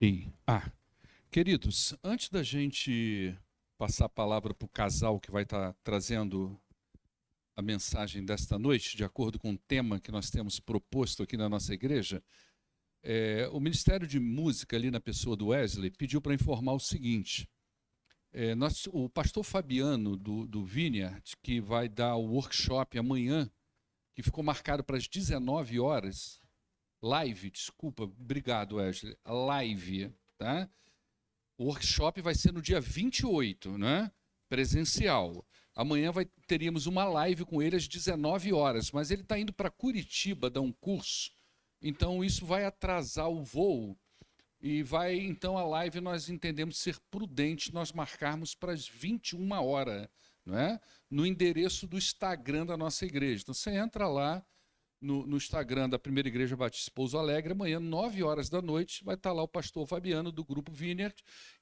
Sim. Queridos, antes da gente passar a palavra para o casal que vai estar trazendo a mensagem desta noite, de acordo com o tema que nós temos proposto aqui na nossa igreja, o Ministério de Música, ali na pessoa do Wesley, pediu para informar o seguinte: o pastor Fabiano, do Vineyard, que vai dar o workshop amanhã, que ficou marcado para as 19 horas, live, desculpa, obrigado, Wesley, live, tá? O workshop vai ser no dia 28, né? Presencial. Amanhã teríamos uma live com ele às 19 horas, mas ele está indo para Curitiba dar um curso, então isso vai atrasar o voo e então a live nós entendemos ser prudente nós marcarmos para as 21 horas, não é? No endereço do Instagram da nossa igreja. Então você entra lá no Instagram da Primeira Igreja Batista Pouso Alegre, amanhã, 9 horas da noite, vai estar lá o pastor Fabiano, do Grupo Vineyard,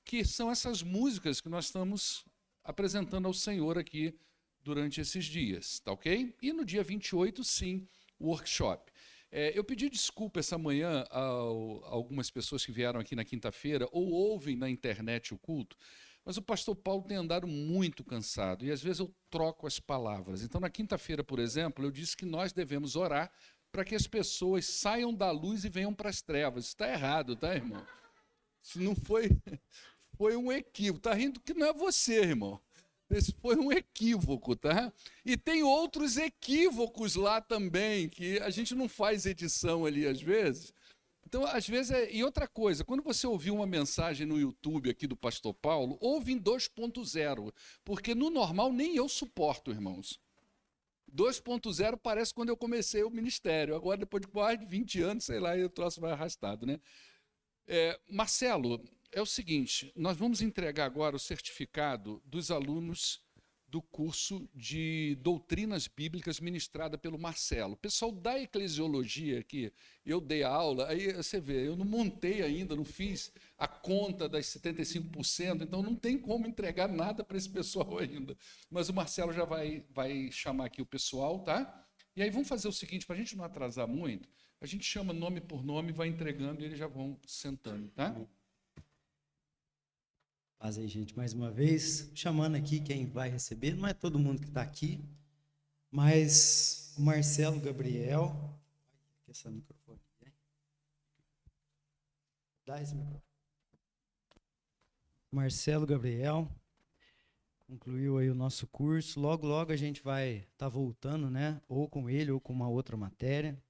que são essas músicas que nós estamos apresentando ao Senhor aqui durante esses dias, tá ok? E no dia 28, sim, o workshop. Eu pedi desculpa essa manhã a algumas pessoas que vieram aqui na quinta-feira ou ouvem na internet o culto, mas o pastor Paulo tem andado muito cansado e às vezes eu troco as palavras. Então, na quinta-feira, por exemplo, eu disse que nós devemos orar para que as pessoas saiam da luz e venham para as trevas. Isso está errado, tá, irmão? Isso não foi, foi um equívoco. Está rindo que não é você, irmão. Esse foi um equívoco, tá? E tem outros equívocos lá também, que a gente não faz edição ali às vezes. Então, às vezes, e outra coisa, quando você ouvir uma mensagem no YouTube aqui do Pastor Paulo, ouve em 2.0, porque no normal nem eu suporto, irmãos. 2.0 parece quando eu comecei o ministério, agora depois de quase 20 anos, sei lá, o troço vai arrastado, né? Marcelo, é o seguinte, nós vamos entregar agora o certificado dos alunos do curso de doutrinas bíblicas ministrada pelo Marcelo. O pessoal da eclesiologia aqui, eu dei a aula, aí você vê, eu não montei ainda, não fiz a conta das 75%, então não tem como entregar nada para esse pessoal ainda. Mas o Marcelo já vai chamar aqui o pessoal, tá? E aí vamos fazer o seguinte, para a gente não atrasar muito, a gente chama nome por nome, vai entregando e eles já vão sentando, tá? Paz aí, gente, mais uma vez, chamando aqui quem vai receber, não é todo mundo que está aqui, mas o Marcelo Gabriel, que esse microfone, né? Dá esse microfone. Marcelo Gabriel concluiu aí o nosso curso, logo a gente vai estar voltando, né, ou com ele ou com uma outra matéria.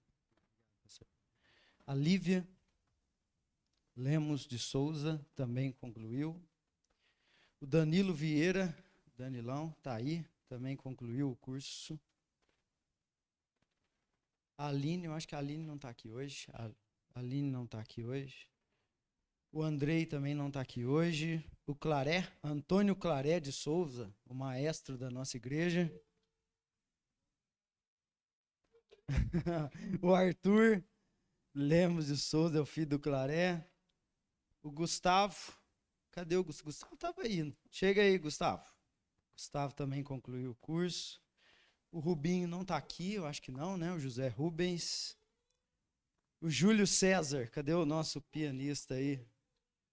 A Lívia Lemos de Souza também concluiu. O Danilo Vieira, Danilão, está aí, também concluiu o curso. A Aline, eu acho que a Aline não está aqui hoje. A Aline não está aqui hoje. O Andrei também não está aqui hoje. O Claré, Antônio Claré de Souza, o maestro da nossa igreja. O Arthur Lemos de Souza é o filho do Claré. O Gustavo, cadê o Gustavo? Gustavo estava aí. Chega aí, Gustavo. Gustavo também concluiu o curso. O Rubinho não está aqui, eu acho que não, né? O José Rubens. O Júlio César, cadê o nosso pianista aí?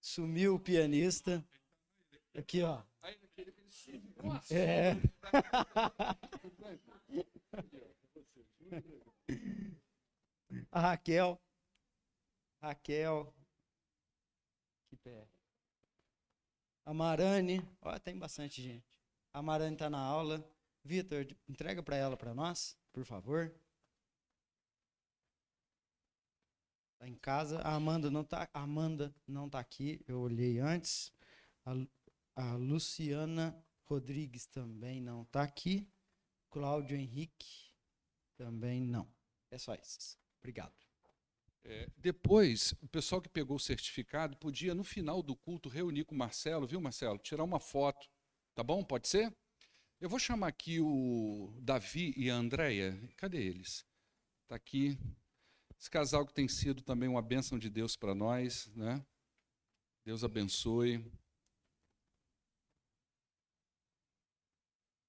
Sumiu o pianista. Aqui, ó. É. A Raquel. Que pé. A Marane. Ó, tem bastante gente. A Marane está na aula. Vitor, entrega para ela, para nós, por favor. Tá em casa. A Amanda não tá aqui. Eu olhei antes. A Luciana Rodrigues também não está aqui. Cláudio Henrique também não. É só esses. Obrigado. Depois, o pessoal que pegou o certificado podia, no final do culto, reunir com o Marcelo, viu, Marcelo? Tirar uma foto, tá bom? Pode ser? Eu vou chamar aqui o Davi e a Andréia. Cadê eles? Está aqui. Esse casal que tem sido também uma bênção de Deus para nós, né? Deus abençoe.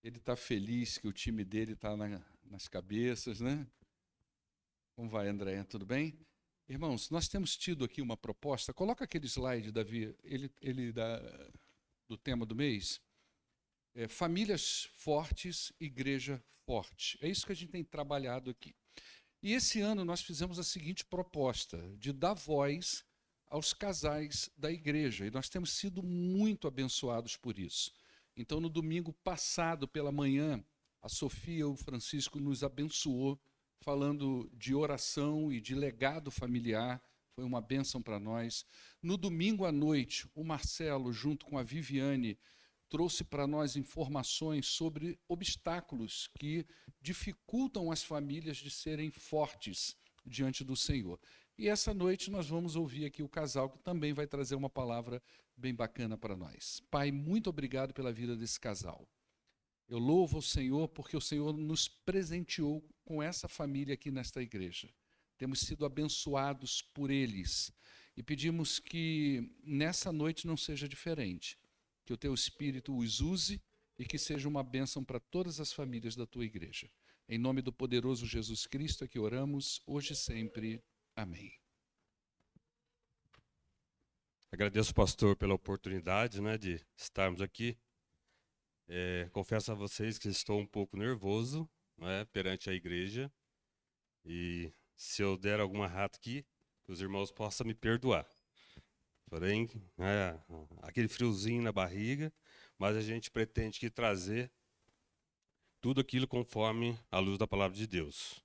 Ele está feliz que o time dele está nas cabeças, né? Como vai, Andréia? Tudo bem? Irmãos, nós temos tido aqui uma proposta. Coloca aquele slide, Davi, do tema do mês. Famílias fortes, igreja forte. É isso que a gente tem trabalhado aqui. E esse ano nós fizemos a seguinte proposta, de dar voz aos casais da igreja. E nós temos sido muito abençoados por isso. Então, no domingo passado, pela manhã, a Sofia e o Francisco nos abençoou, falando de oração e de legado familiar. Foi uma bênção para nós. No domingo à noite, o Marcelo, junto com a Viviane, trouxe para nós informações sobre obstáculos que dificultam as famílias de serem fortes diante do Senhor. E essa noite nós vamos ouvir aqui o casal que também vai trazer uma palavra bem bacana para nós. Pai, muito obrigado pela vida desse casal. Eu louvo o Senhor porque o Senhor nos presenteou com essa família aqui nesta igreja. Temos sido abençoados por eles e pedimos que nessa noite não seja diferente, que o teu Espírito os use e que seja uma bênção para todas as famílias da tua igreja. Em nome do poderoso Jesus Cristo é que oramos, hoje e sempre. Amém. Agradeço, pastor, pela oportunidade, de estarmos aqui. Confesso a vocês que estou um pouco nervoso, perante a igreja. E se eu der alguma rata aqui, que os irmãos possam me perdoar. Porém, aquele friozinho na barriga, mas a gente pretende que trazer tudo aquilo conforme a luz da palavra de Deus.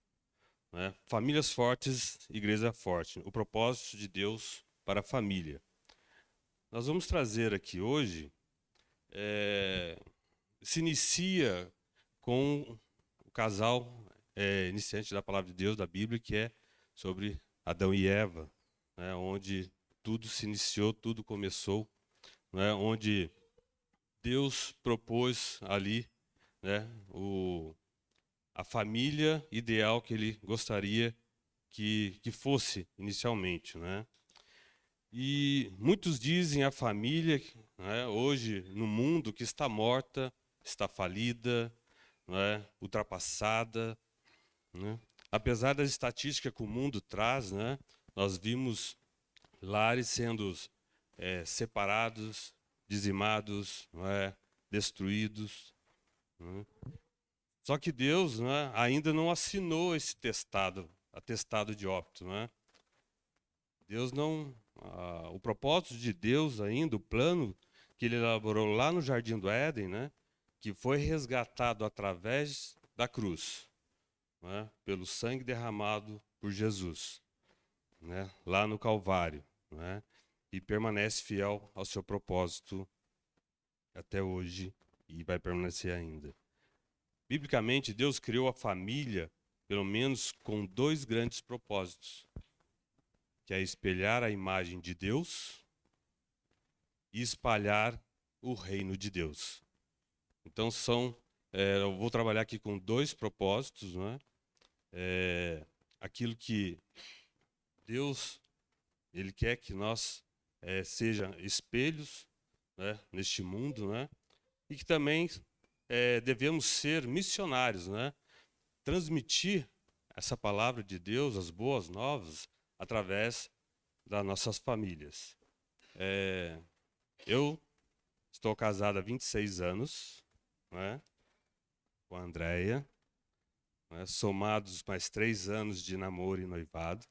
Famílias fortes, igreja forte. O propósito de Deus para a família. Nós vamos trazer aqui hoje, se inicia com o casal iniciante da palavra de Deus, da Bíblia, que é sobre Adão e Eva, onde tudo se iniciou, tudo começou, onde Deus propôs ali a família ideal que ele gostaria que fosse inicialmente. E muitos dizem a família, hoje no mundo, que está morta, está falida, ultrapassada. Apesar das estatísticas que o mundo traz, nós vimos lares sendo separados, dizimados, destruídos. Só que Deus ainda não assinou esse atestado de óbito. Deus não... o propósito de Deus ainda, o plano que ele elaborou lá no Jardim do Éden, que foi resgatado através da cruz, pelo sangue derramado por Jesus, lá no Calvário, e permanece fiel ao seu propósito até hoje e vai permanecer ainda. Biblicamente, Deus criou a família, pelo menos com 2 grandes propósitos, que é espelhar a imagem de Deus e espalhar o reino de Deus. Então eu vou trabalhar aqui com 2 propósitos, aquilo que Deus ele quer que nós sejam espelhos, neste mundo, e que também devemos ser missionários, transmitir essa palavra de Deus, as boas novas, através das nossas famílias. Eu estou casado há 26 anos, com a Andréia, somados mais 3 anos de namoro e noivado,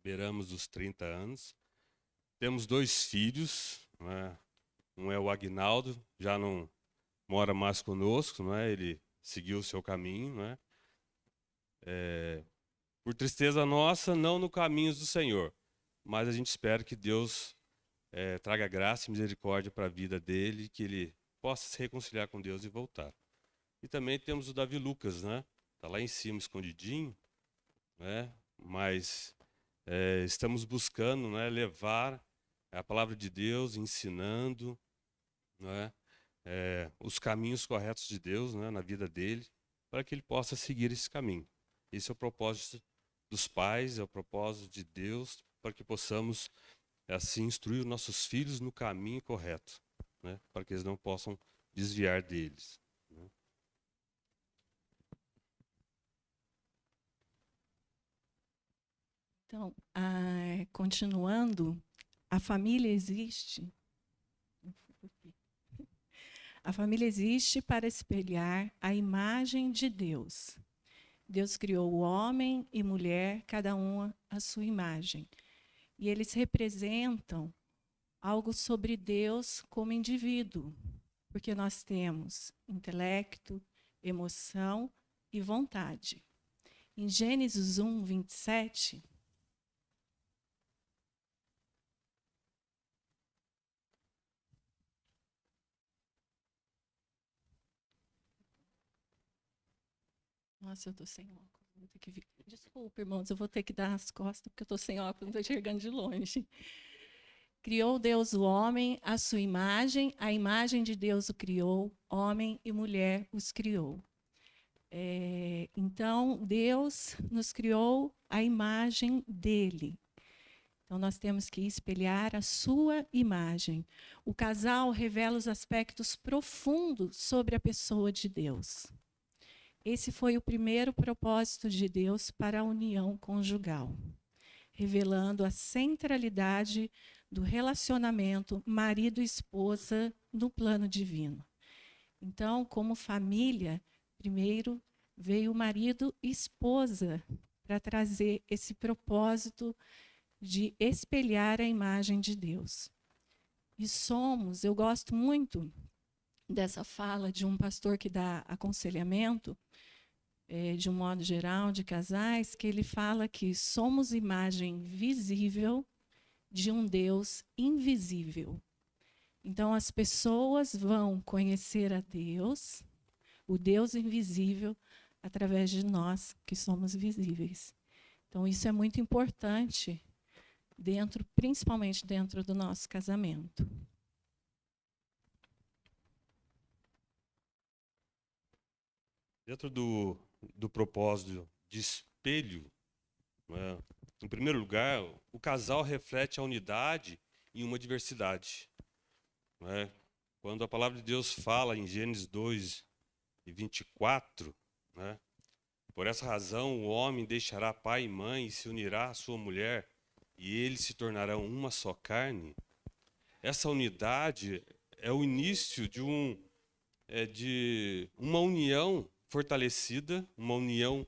beiramos os 30 anos. Temos 2 filhos, um é o Agnaldo, já não mora mais conosco, ele seguiu o seu caminho, por tristeza nossa, não no caminho do Senhor, mas a gente espera que Deus traga graça e misericórdia para a vida dele, que ele possa se reconciliar com Deus e voltar. E também temos o Davi Lucas, está lá em cima, escondidinho, mas estamos buscando levar a palavra de Deus, ensinando os caminhos corretos de Deus na vida dele, para que ele possa seguir esse caminho. Esse é o propósito dos pais, é o propósito de Deus, para que possamos assim instruir os nossos filhos no caminho correto, para que eles não possam desviar deles. Então, continuando, a família existe. A família existe para espelhar a imagem de Deus. Deus criou o homem e mulher, cada um a sua imagem. E eles representam algo sobre Deus como indivíduo, porque nós temos intelecto, emoção e vontade. Em Gênesis 1, 27, nossa, eu estou sem óculos. Vou ter que vir. Desculpa, irmãos, eu vou ter que dar as costas, porque eu estou sem óculos, não estou enxergando de longe. Criou Deus o homem à sua imagem, a imagem de Deus o criou, homem e mulher os criou. Então, Deus nos criou a imagem dele. Então, nós temos que espelhar a sua imagem. O casal revela os aspectos profundos sobre a pessoa de Deus. Esse foi o primeiro propósito de Deus para a união conjugal, revelando a centralidade do relacionamento marido e esposa no plano divino. Então, como família, primeiro veio o marido e esposa para trazer esse propósito de espelhar a imagem de Deus. E eu gosto muito dessa fala de um pastor que dá aconselhamento, de um modo geral, de casais, que ele fala que somos imagem visível de um Deus invisível. Então, as pessoas vão conhecer a Deus, o Deus invisível, através de nós, que somos visíveis. Então, isso é muito importante, principalmente dentro do nosso casamento. Dentro do propósito de espelho, né, em primeiro lugar, o casal reflete a unidade em uma diversidade. Né? Quando a palavra de Deus fala em Gênesis 2 e 24, né, por essa razão o homem deixará pai e mãe e se unirá à sua mulher, e eles se tornarão uma só carne. Essa unidade é o início de uma união fortalecida, uma união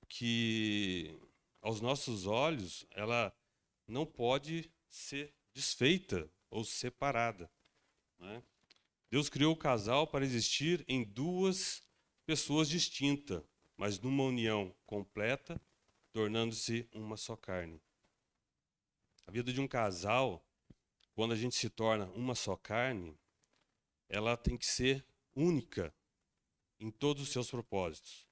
que, aos nossos olhos, ela não pode ser desfeita ou separada. Né? Deus criou o casal para existir em duas pessoas distintas, mas numa união completa, tornando-se uma só carne. A vida de um casal, quando a gente se torna uma só carne, ela tem que ser única em todos os seus propósitos.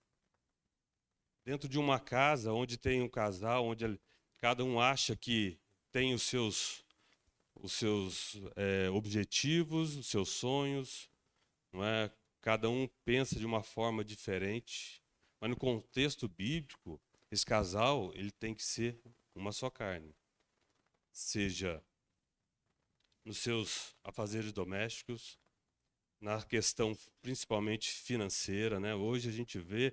Dentro de uma casa onde tem um casal, onde cada um acha que tem os seus objetivos, os seus sonhos, não é? Cada um pensa de uma forma diferente, mas no contexto bíblico, esse casal ele tem que ser uma só carne, seja nos seus afazeres domésticos, na questão principalmente financeira, né? Hoje a gente vê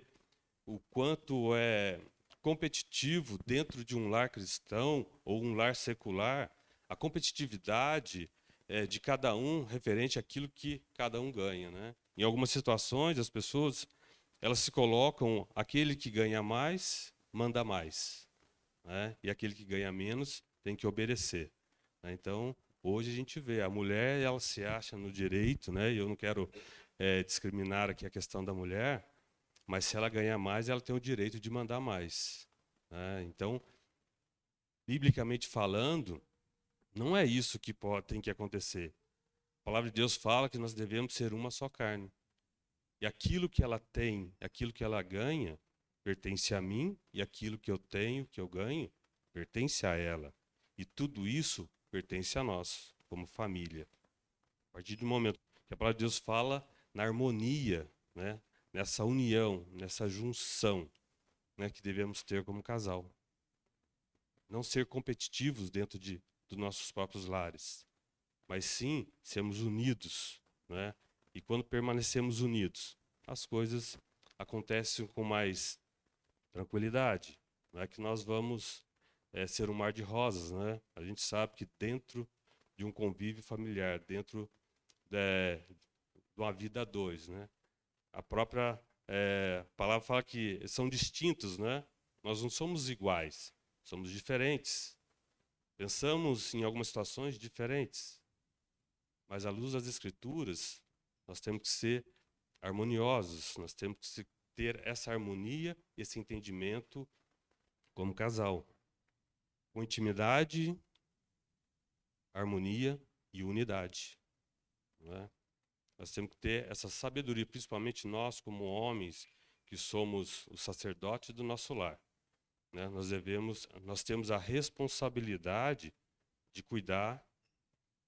o quanto é competitivo dentro de um lar cristão ou um lar secular, a competitividade de cada um referente àquilo que cada um ganha, né? Em algumas situações as pessoas elas se colocam, aquele que ganha mais manda mais, né? E aquele que ganha menos tem que obedecer, né? Então hoje a gente vê, a mulher ela se acha no direito, né? E eu não quero discriminar aqui a questão da mulher, mas se ela ganhar mais, ela tem o direito de mandar mais, né? Então, biblicamente falando, não é isso que tem que acontecer. A palavra de Deus fala que nós devemos ser uma só carne. E aquilo que ela tem, aquilo que ela ganha, pertence a mim, e aquilo que eu tenho, que eu ganho, pertence a ela. E tudo isso pertence a nós, como família. A partir do momento que a palavra de Deus fala na harmonia, né, nessa união, nessa junção, né, que devemos ter como casal. Não ser competitivos dentro dos nossos próprios lares, mas sim sermos unidos, né? E quando permanecemos unidos, as coisas acontecem com mais tranquilidade. Não é que nós vamos ser um mar de rosas, né? A gente sabe que dentro de um convívio familiar, dentro de uma vida a dois, né? A própria palavra fala que são distintos, né? Nós não somos iguais, somos diferentes. Pensamos em algumas situações diferentes, mas à luz das Escrituras, nós temos que ser harmoniosos, nós temos que ter essa harmonia, esse entendimento como casal, com intimidade, harmonia e unidade, não é? Nós temos que ter essa sabedoria, principalmente nós como homens, que somos os sacerdotes do nosso lar, né? Nós temos a responsabilidade de cuidar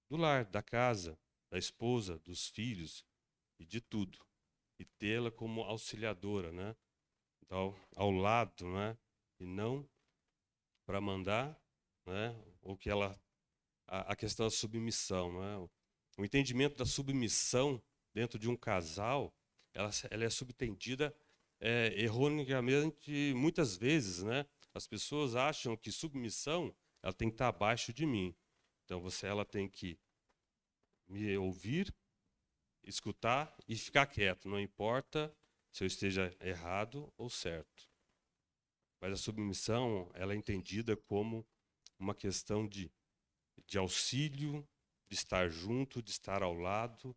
do lar, da casa, da esposa, dos filhos e de tudo, e tê-la como auxiliadora, né? Então, ao lado, né? E não para mandar, né? Ou que a questão da submissão, né? O entendimento da submissão dentro de um casal, ela é subentendida erroneamente muitas vezes, né? As pessoas acham que submissão ela tem que estar abaixo de mim. Então ela tem que me ouvir, escutar e ficar quieto, não importa se eu esteja errado ou certo. Mas a submissão ela é entendida como uma questão de auxílio, de estar junto, de estar ao lado,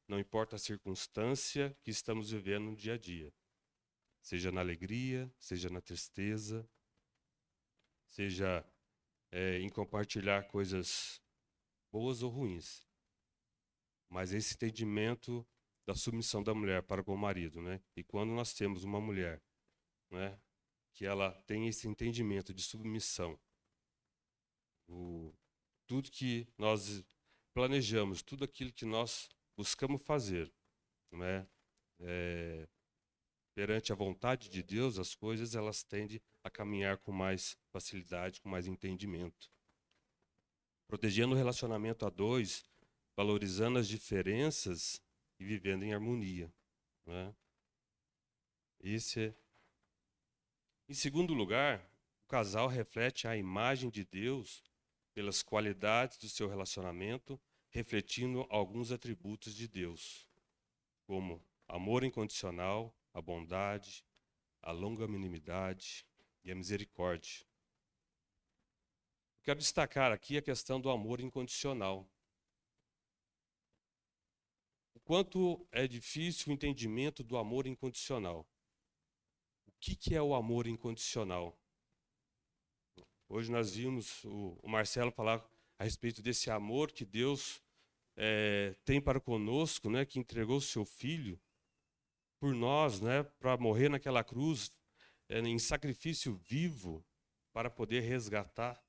não importa a circunstância que estamos vivendo no dia a dia. Seja na alegria, seja na tristeza, seja em compartilhar coisas boas ou ruins. Mas esse entendimento da submissão da mulher para com o marido, né? E quando nós temos uma mulher, né, que ela tem esse entendimento de submissão, tudo que nós planejamos, tudo aquilo que nós buscamos fazer, né, perante a vontade de Deus, as coisas elas tendem a caminhar com mais facilidade, com mais entendimento. Protegendo o relacionamento a dois, valorizando as diferenças e vivendo em harmonia, né? Em segundo lugar, o casal reflete a imagem de Deus pelas qualidades do seu relacionamento, refletindo alguns atributos de Deus, como amor incondicional, a bondade, a longanimidade e a misericórdia. Eu quero destacar aqui a questão do amor incondicional. O quanto é difícil o entendimento do amor incondicional. O que é o amor incondicional? Hoje nós vimos o Marcelo falar a respeito desse amor que Deus tem para conosco, né, que entregou o seu Filho por nós, né, para morrer naquela cruz, em sacrifício vivo, para poder resgatar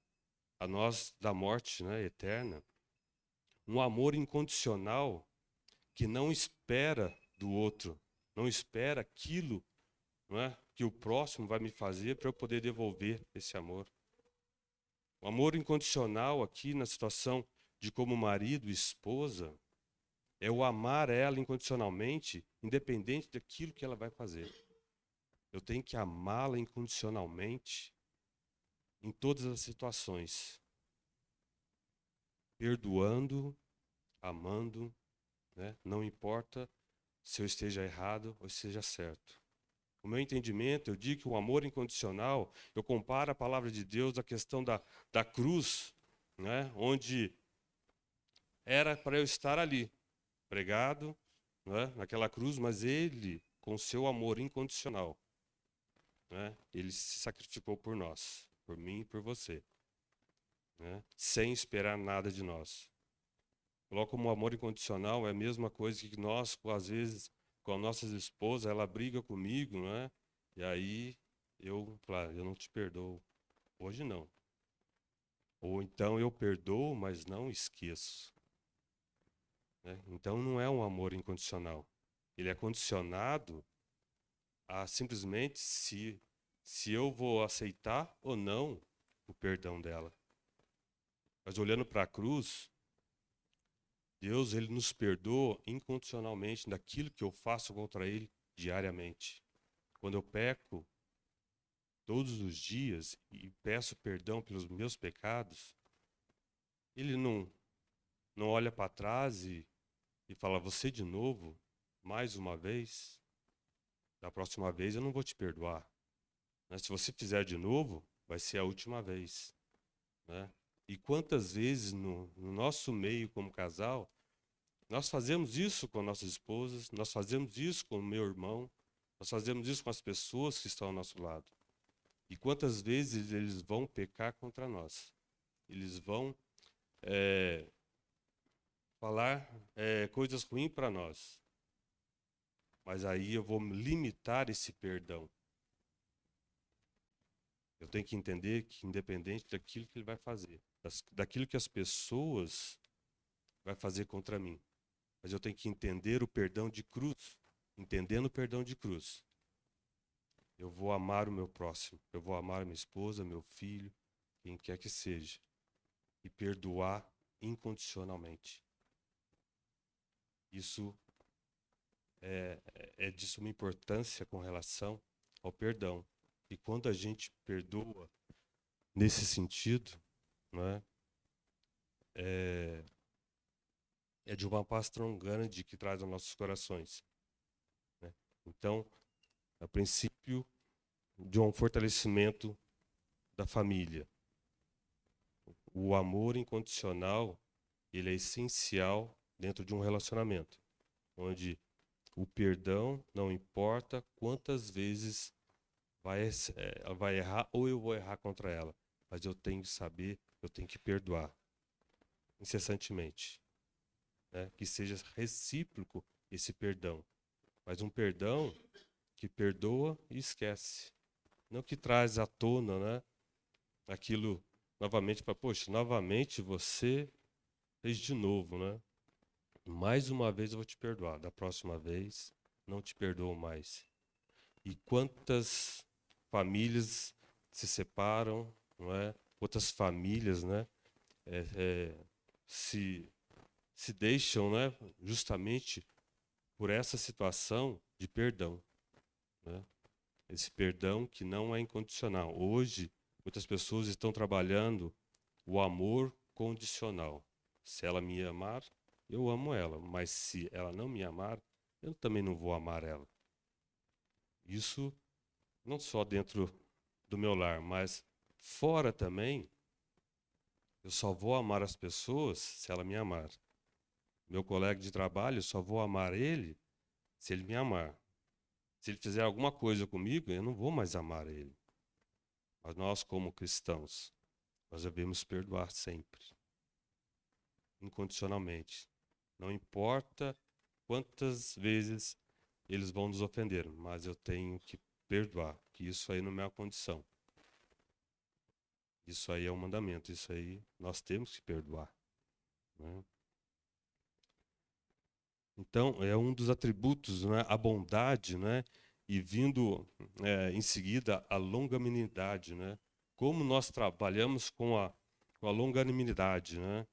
a nós da morte, né, eterna. Um amor incondicional que não espera do outro, não espera aquilo, não é, que o próximo vai me fazer para eu poder devolver esse amor. O amor incondicional aqui na situação de como marido e esposa é o amar ela incondicionalmente, independente daquilo que ela vai fazer. Eu tenho que amá-la incondicionalmente em todas as situações, perdoando, amando, né? Não importa se eu esteja errado ou esteja certo. O meu entendimento, eu digo que o amor incondicional, eu comparo a palavra de Deus à questão da cruz, né? Onde era para eu estar ali, pregado, né? Naquela cruz, mas ele, com seu amor incondicional, né? Ele se sacrificou por nós, por mim e por você, né? Sem esperar nada de nós. Coloca como amor incondicional é a mesma coisa que nós, às vezes, com as nossas esposas, ela briga comigo, né? E aí eu falo, eu não te perdoo. Hoje não. Ou então eu perdoo, mas não esqueço. Né? Então não é um amor incondicional. Ele é condicionado a simplesmente se eu vou aceitar ou não o perdão dela. Mas olhando para a cruz, Deus, ele nos perdoa incondicionalmente daquilo que eu faço contra ele diariamente. Quando eu peco, todos os dias e peço perdão pelos meus pecados, ele não olha para trás e fala, você de novo, mais uma vez, da próxima vez eu não vou te perdoar. Né? Se você fizer de novo, vai ser a última vez. Né? E quantas vezes no nosso meio como casal, nós fazemos isso com nossas esposas, nós fazemos isso com o meu irmão, nós fazemos isso com as pessoas que estão ao nosso lado. E quantas vezes eles vão pecar contra nós? Eles vão falar coisas ruins para nós. Mas aí eu vou limitar esse perdão. Eu tenho que entender que, independente daquilo que ele vai fazer, daquilo que as pessoas vai fazer contra mim, mas eu tenho que entender o perdão de cruz. Entendendo o perdão de cruz, eu vou amar o meu próximo, eu vou amar minha esposa, meu filho, quem quer que seja, e perdoar incondicionalmente. Isso é de suma importância com relação ao perdão. E quando a gente perdoa nesse sentido, né, é de uma paz tão grande que traz aos nossos corações. Né? Então, a princípio de um fortalecimento da família. O amor incondicional, ele é essencial dentro de um relacionamento, onde o perdão não importa quantas vezes ela vai errar ou eu vou errar contra ela, mas eu tenho que saber, eu tenho que perdoar incessantemente, né? Que seja recíproco esse perdão, mas um perdão que perdoa e esquece, não que traz à tona, né, aquilo novamente para, poxa, novamente você fez de novo, né? Mais uma vez eu vou te perdoar, da próxima vez não te perdoo mais. E quantas famílias se separam, não é? Outras famílias, né, se deixam, né, justamente por essa situação de perdão, né? Esse perdão que não é incondicional. Hoje, muitas pessoas estão trabalhando o amor condicional. Se ela me amar, eu amo ela, mas se ela não me amar, eu também não vou amar ela. Isso não só dentro do meu lar, mas fora também. Eu só vou amar as pessoas se ela me amar. Meu colega de trabalho, eu só vou amar ele se ele me amar. Se ele fizer alguma coisa comigo, eu não vou mais amar ele. Mas nós, como cristãos, nós devemos perdoar sempre. Incondicionalmente. Não importa quantas vezes eles vão nos ofender, mas eu tenho que perdoar, que isso aí não é uma condição. Isso aí é um mandamento, isso aí nós temos que perdoar. Né? Então, é um dos atributos, né, a bondade, né, e vindo em seguida a longanimidade. Né? Como nós trabalhamos com a longanimidade. Né?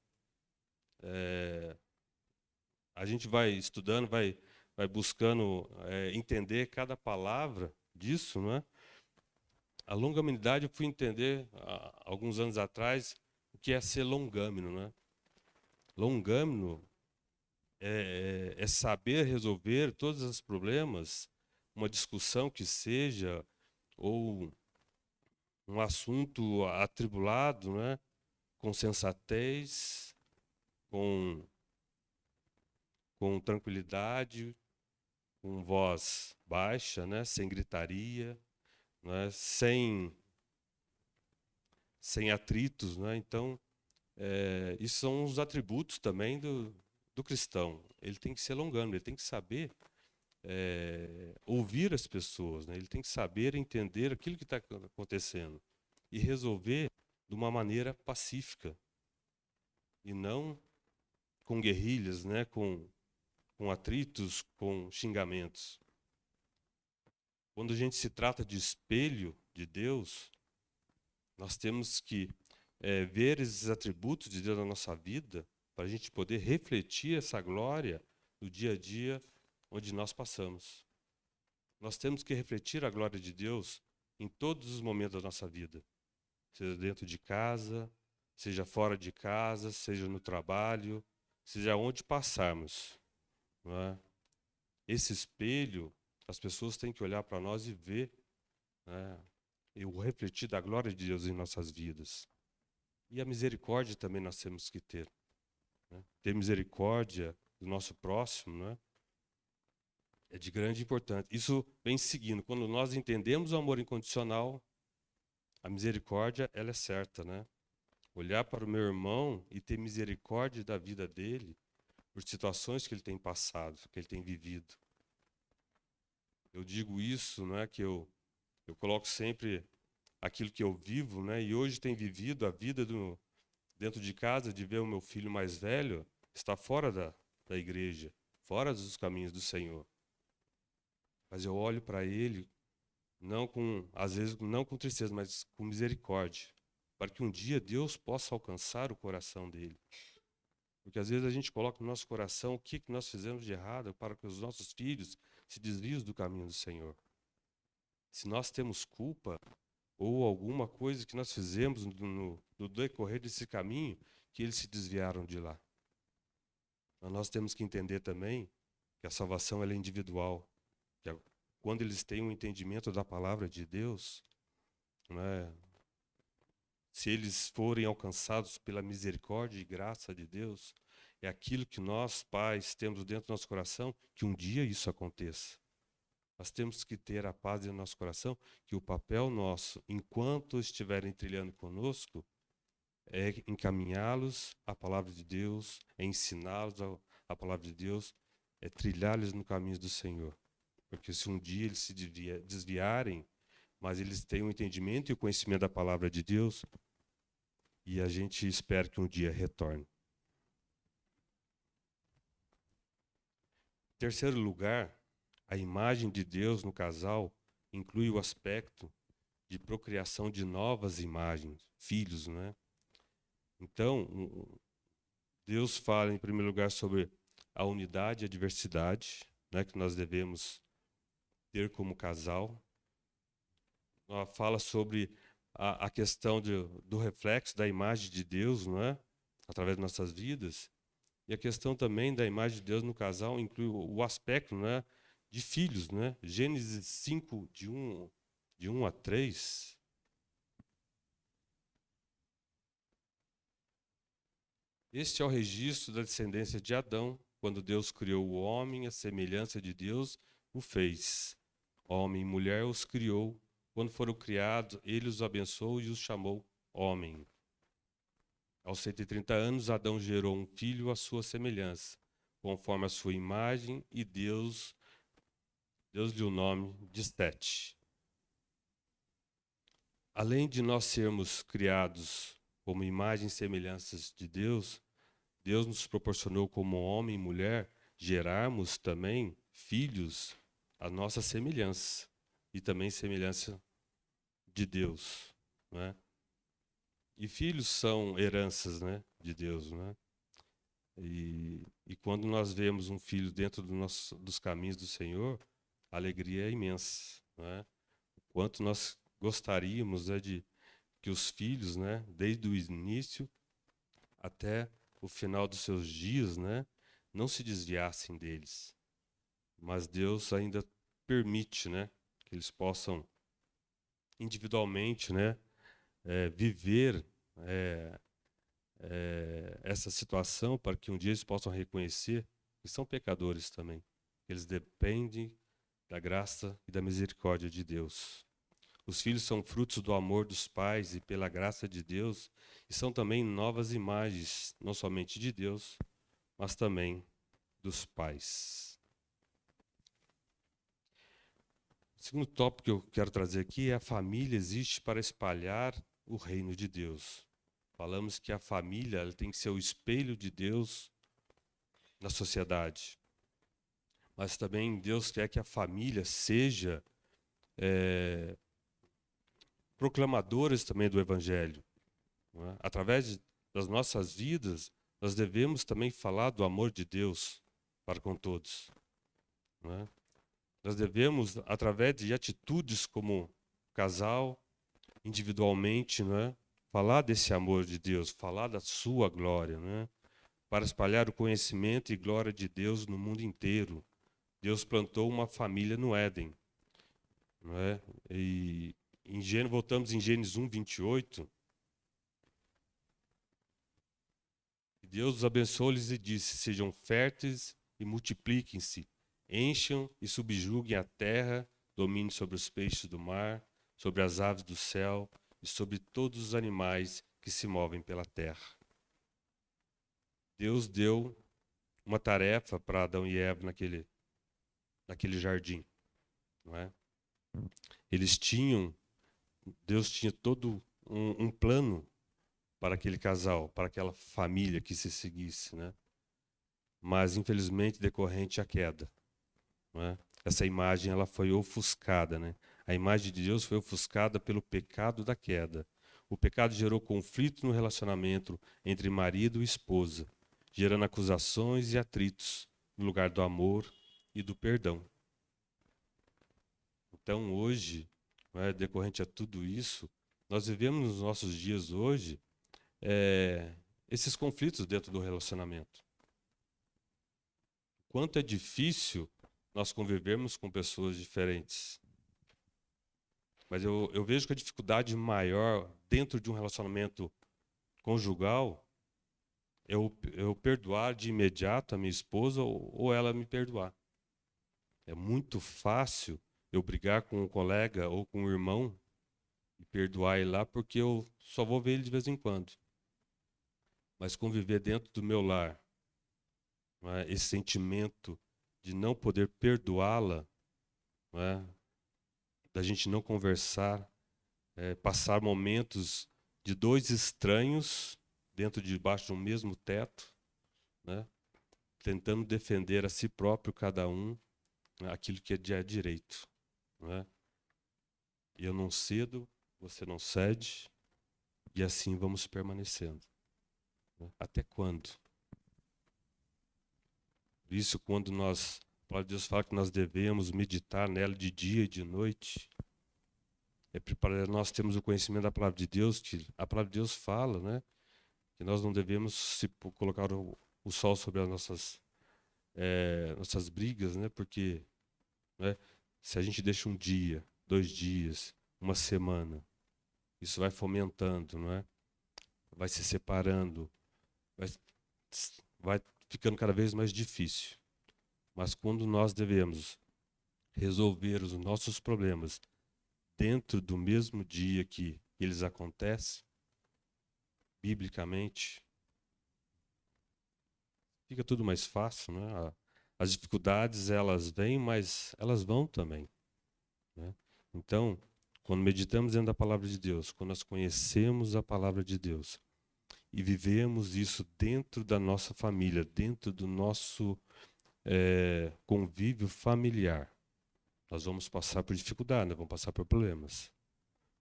A gente vai estudando, vai buscando entender cada palavra disso. Né? A longanimidade eu fui entender alguns anos atrás o que é ser longâmino. Né? Longâmino é saber resolver todos os problemas, uma discussão que seja, ou um assunto atribulado, né? Com sensatez, com tranquilidade, com voz baixa, né? Sem gritaria, né? Sem atritos. Né? Então, isso são os atributos também do cristão. Ele tem que ser longânimo, ele tem que saber ouvir as pessoas, né? Ele tem que saber entender aquilo que está acontecendo e resolver de uma maneira pacífica e não com guerrilhas, né? Com atritos, com xingamentos. Quando a gente se trata de espelho de Deus, nós temos que ver esses atributos de Deus na nossa vida para a gente poder refletir essa glória no dia a dia onde nós passamos. Nós temos que refletir a glória de Deus em todos os momentos da nossa vida, seja dentro de casa, seja fora de casa, seja no trabalho, seja onde passarmos, não é? Esse espelho, as pessoas têm que olhar para nós e ver, né, e o refletir da glória de Deus em nossas vidas. E a misericórdia também nós temos que ter, né? Ter misericórdia do nosso próximo, né? É de grande importância. Isso vem seguindo. Quando nós entendemos o amor incondicional, a misericórdia, ela é certa, né? Olhar para o meu irmão e ter misericórdia da vida dele por situações que ele tem passado, que ele tem vivido. Eu digo isso, não é que eu coloco sempre aquilo que eu vivo, né? E hoje tem vivido a vida dentro de casa, de ver o meu filho mais velho estar fora da igreja, fora dos caminhos do Senhor. Mas eu olho para ele, às vezes não com tristeza, mas com misericórdia, para que um dia Deus possa alcançar o coração dele. Porque às vezes a gente coloca no nosso coração o que nós fizemos de errado para que os nossos filhos se desviem do caminho do Senhor. Se nós temos culpa ou alguma coisa que nós fizemos no decorrer desse caminho, que eles se desviaram de lá. Mas nós temos que entender também que a salvação ela é individual. Que quando eles têm um entendimento da palavra de Deus, né, se eles forem alcançados pela misericórdia e graça de Deus, é aquilo que nós, pais, temos dentro do nosso coração, que um dia isso aconteça. Nós temos que ter a paz em nosso coração, que o papel nosso, enquanto estiverem trilhando conosco, é encaminhá-los à palavra de Deus, é ensiná-los a palavra de Deus, é trilhar-los no caminho do Senhor. Porque se um dia eles se desviarem, mas eles têm o entendimento e o conhecimento da palavra de Deus, e a gente espera que um dia retorne. Em terceiro lugar, a imagem de Deus no casal inclui o aspecto de procriação de novas imagens, filhos, né? Então, Deus fala, em primeiro lugar, sobre a unidade e a diversidade, né, que nós devemos ter como casal. Ela fala sobre a questão do reflexo da imagem de Deus, não é? Através de nossas vidas. E a questão também da imagem de Deus no casal inclui o aspecto, né, de filhos, né? Gênesis 5, de 1 a 3. Este é o registro da descendência de Adão. Quando Deus criou o homem, a semelhança de Deus o fez. Homem e mulher os criou. Quando foram criados, ele os abençoou e os chamou homem. Aos 130 anos, Adão gerou um filho à sua semelhança, conforme a sua imagem, e Deus lhe o nome de Sete. Além de nós sermos criados como imagem e semelhanças de Deus, Deus nos proporcionou como homem e mulher gerarmos também filhos à nossa semelhança e também semelhança de Deus, né? E filhos são heranças, né, de Deus, né? E quando nós vemos um filho dentro dos caminhos do Senhor, a alegria é imensa, né? O quanto nós gostaríamos, né, de que os filhos, né, desde o início até o final dos seus dias, né, não se desviassem deles. Mas Deus ainda permite, né, que eles possam individualmente, né, viver essa situação para que um dia eles possam reconhecer que são pecadores também. Eles dependem da graça e da misericórdia de Deus. Os filhos são frutos do amor dos pais e pela graça de Deus, e são também novas imagens, não somente de Deus, mas também dos pais. O segundo tópico que eu quero trazer aqui é: a família existe para espalhar o reino de Deus. Falamos que a família ela tem que ser o espelho de Deus na sociedade. Mas também Deus quer que a família seja proclamadores também do Evangelho. Não é? Através das nossas vidas, nós devemos também falar do amor de Deus para com todos. Não é? Nós devemos, através de atitudes como casal, individualmente, não é? Falar desse amor de Deus, falar da sua glória, não é? Para espalhar o conhecimento e glória de Deus no mundo inteiro. Deus plantou uma família no Éden, não é? E voltamos em Gênesis 1, 28. Deus os abençoou-lhes e disse: sejam férteis e multipliquem-se, encham e subjuguem a terra, dominem sobre os peixes do mar, sobre as aves do céu e sobre todos os animais que se movem pela terra. Deus deu uma tarefa para Adão e Eva naquele jardim, não é? Deus tinha todo um plano para aquele casal, para aquela família que se seguisse, né? Mas infelizmente decorrente à queda, não é? Essa imagem ela foi ofuscada, né? A imagem de Deus foi ofuscada pelo pecado da queda. O pecado gerou conflito no relacionamento entre marido e esposa, gerando acusações e atritos no lugar do amor e do perdão. Então hoje, não é, decorrente a tudo isso, nós vivemos nos nossos dias hoje esses conflitos dentro do relacionamento. Quanto é difícil nós convivermos com pessoas diferentes. Mas eu vejo que a dificuldade maior dentro de um relacionamento conjugal é eu perdoar de imediato a minha esposa ou ela me perdoar. É muito fácil eu brigar com um colega ou com um irmão e perdoar ele lá porque eu só vou ver ele de vez em quando. Mas conviver dentro do meu lar, não é? Esse sentimento de não poder perdoá-la, não é? Da gente não conversar, passar momentos de dois estranhos debaixo de um mesmo teto, né? Tentando defender a si próprio cada um, né? Aquilo que é de direito, não é? Eu não cedo, você não cede, e assim vamos permanecendo. Né? Até quando? Isso quando a palavra de Deus fala que nós devemos meditar nela de dia e de noite. É para nós termos o conhecimento da palavra de Deus, que a palavra de Deus fala, né? Que nós não devemos colocar o sol sobre as nossas brigas, né? Porque, né, se a gente deixa um dia, 2 dias, uma semana, isso vai fomentando, não é? Vai se separando, vai ficando cada vez mais difícil. Mas quando nós devemos resolver os nossos problemas dentro do mesmo dia que eles acontecem, biblicamente, fica tudo mais fácil, né? As dificuldades, elas vêm, mas elas vão também, né? Então, quando meditamos dentro da palavra de Deus, quando nós conhecemos a palavra de Deus e vivemos isso dentro da nossa família, dentro do nosso convívio familiar, nós vamos passar por dificuldade, vamos passar por problemas.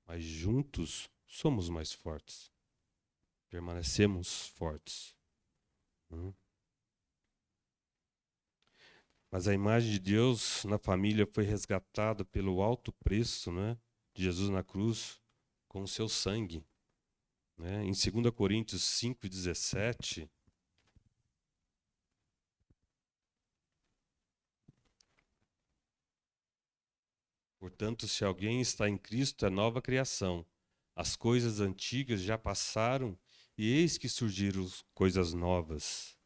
Mas juntos somos mais fortes. Permanecemos fortes. Mas a imagem de Deus na família foi resgatada pelo alto preço, né, de Jesus na cruz, com o seu sangue. Né? Em 2 Coríntios 5:17, portanto, se alguém está em Cristo, é nova criação. As coisas antigas já passaram e eis que surgiram coisas novas.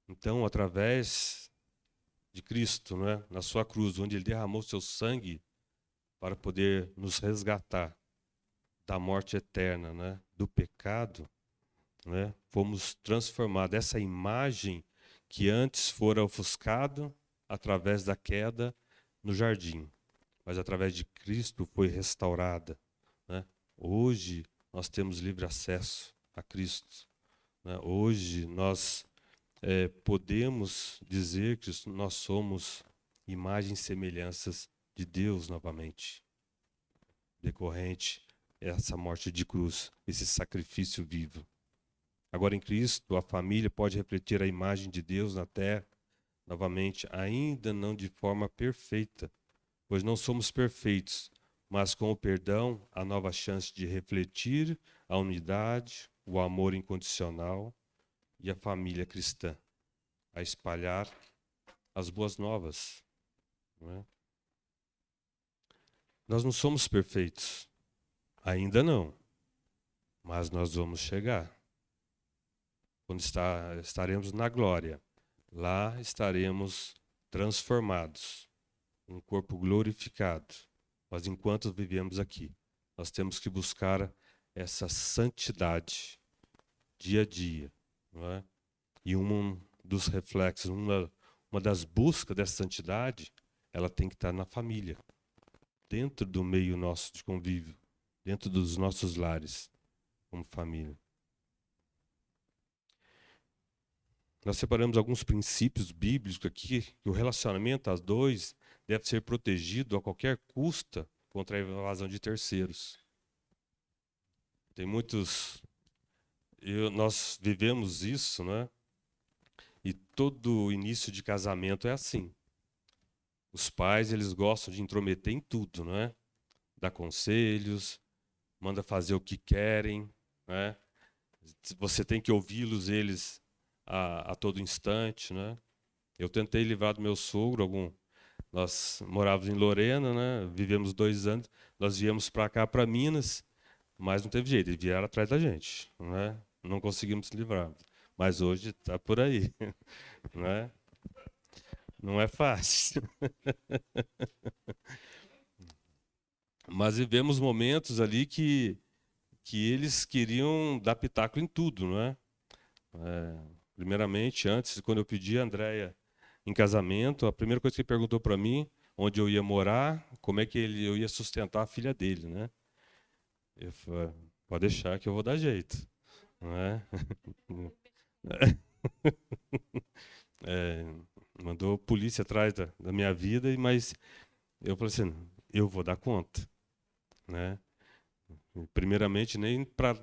Então, através de Cristo, né, na sua cruz, onde Ele derramou seu sangue para poder nos resgatar da morte eterna, né, do pecado, né, fomos transformados. Essa imagem que antes fora ofuscada através da queda no jardim, mas através de Cristo foi restaurada. Né? Hoje nós temos livre acesso a Cristo. Né? Hoje nós podemos dizer que nós somos imagens e semelhanças de Deus novamente, decorrente essa morte de cruz, esse sacrifício vivo. Agora em Cristo, a família pode refletir a imagem de Deus na terra, novamente, ainda não de forma perfeita, pois não somos perfeitos, mas com o perdão, a nova chance de refletir a unidade, o amor incondicional e a família cristã, a espalhar as boas novas. Não é? Nós não somos perfeitos, ainda não, mas nós vamos chegar. Quando estaremos na glória, lá estaremos transformados, um corpo glorificado. Mas enquanto vivemos aqui, nós temos que buscar essa santidade dia a dia. Não é? E um dos reflexos, uma das buscas dessa santidade, ela tem que estar na família, dentro do meio nosso de convívio, dentro dos nossos lares, como família. Nós separamos alguns princípios bíblicos aqui, que o relacionamento a dois deve ser protegido a qualquer custo contra a invasão de terceiros. Tem muitos... nós vivemos isso, né? E todo início de casamento é assim. Os pais, eles gostam de intrometer em tudo, né? Dá conselhos, manda fazer o que querem, né? Você tem que ouvi-los, eles... A todo instante, né? Eu tentei livrar do meu sogro nós morávamos em Lorena, né? Vivemos 2 anos, nós viemos para cá, para Minas, mas não teve jeito, eles vieram atrás da gente, né? Não conseguimos se livrar, mas hoje está por aí, né? Não é fácil. Mas vivemos momentos ali que eles queriam dar pitaco em tudo, não é? Primeiramente, antes, quando eu pedi a Andréia em casamento, a primeira coisa que ele perguntou para mim, onde eu ia morar, como é que eu ia sustentar a filha dele, né? Eu falei, pode deixar que eu vou dar jeito, não é? Mandou polícia atrás da minha vida, mas eu falei assim, eu vou dar conta, né? Primeiramente, nem para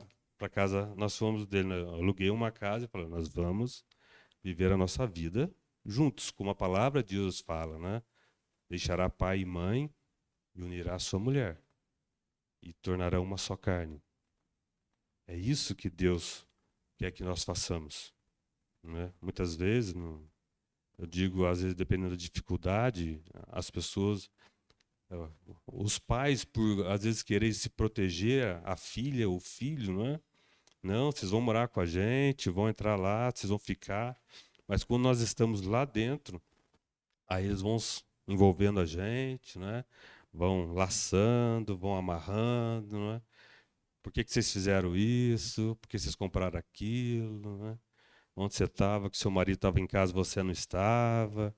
casa nós fomos dele, né? Eu aluguei uma casa e falei, nós vamos viver a nossa vida juntos, como a palavra de Deus fala, né? Deixará pai e mãe e unirá sua mulher e tornará uma só carne. É isso que Deus quer que nós façamos, né? Muitas vezes, eu digo, às vezes dependendo da dificuldade, as pessoas, os pais, por às vezes querer se proteger a filha ou o filho, não é? Não, vocês vão morar com a gente, vão entrar lá, vocês vão ficar. Mas quando nós estamos lá dentro, aí eles vão envolvendo a gente, né? Vão laçando, vão amarrando, né? Por que vocês fizeram isso? Por que vocês compraram aquilo? Né? Onde você estava, que seu marido estava em casa, você não estava.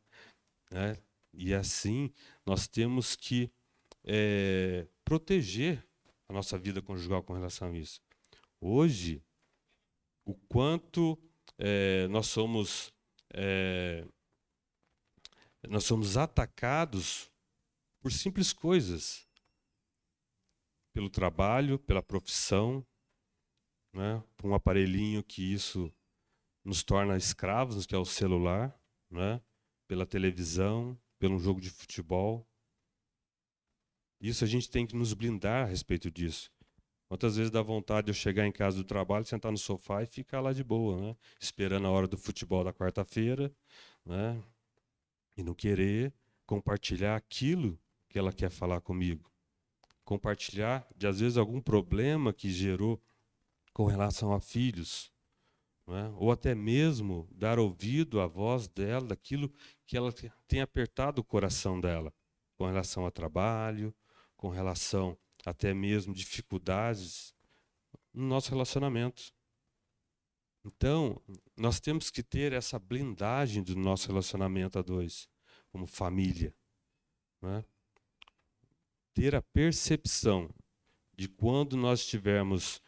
Né? E assim, nós temos que proteger a nossa vida conjugal com relação a isso. Hoje, o quanto nós somos atacados por simples coisas, pelo trabalho, pela profissão, né, por um aparelhinho que isso nos torna escravos, que é o celular, né, pela televisão, pelo jogo de futebol. Isso a gente tem que nos blindar a respeito disso. Quantas vezes dá vontade de eu chegar em casa do trabalho, sentar no sofá e ficar lá de boa, né? Esperando a hora do futebol da quarta-feira, né? E não querer compartilhar aquilo que ela quer falar comigo. Compartilhar, de às vezes, algum problema que gerou com relação a filhos, né? Ou até mesmo dar ouvido à voz dela, daquilo que ela tem apertado o coração dela, com relação ao trabalho, com relação até mesmo dificuldades no nosso relacionamento. Então, nós temos que ter essa blindagem do nosso relacionamento a dois, como família, né? Ter a percepção de quando nós estivermos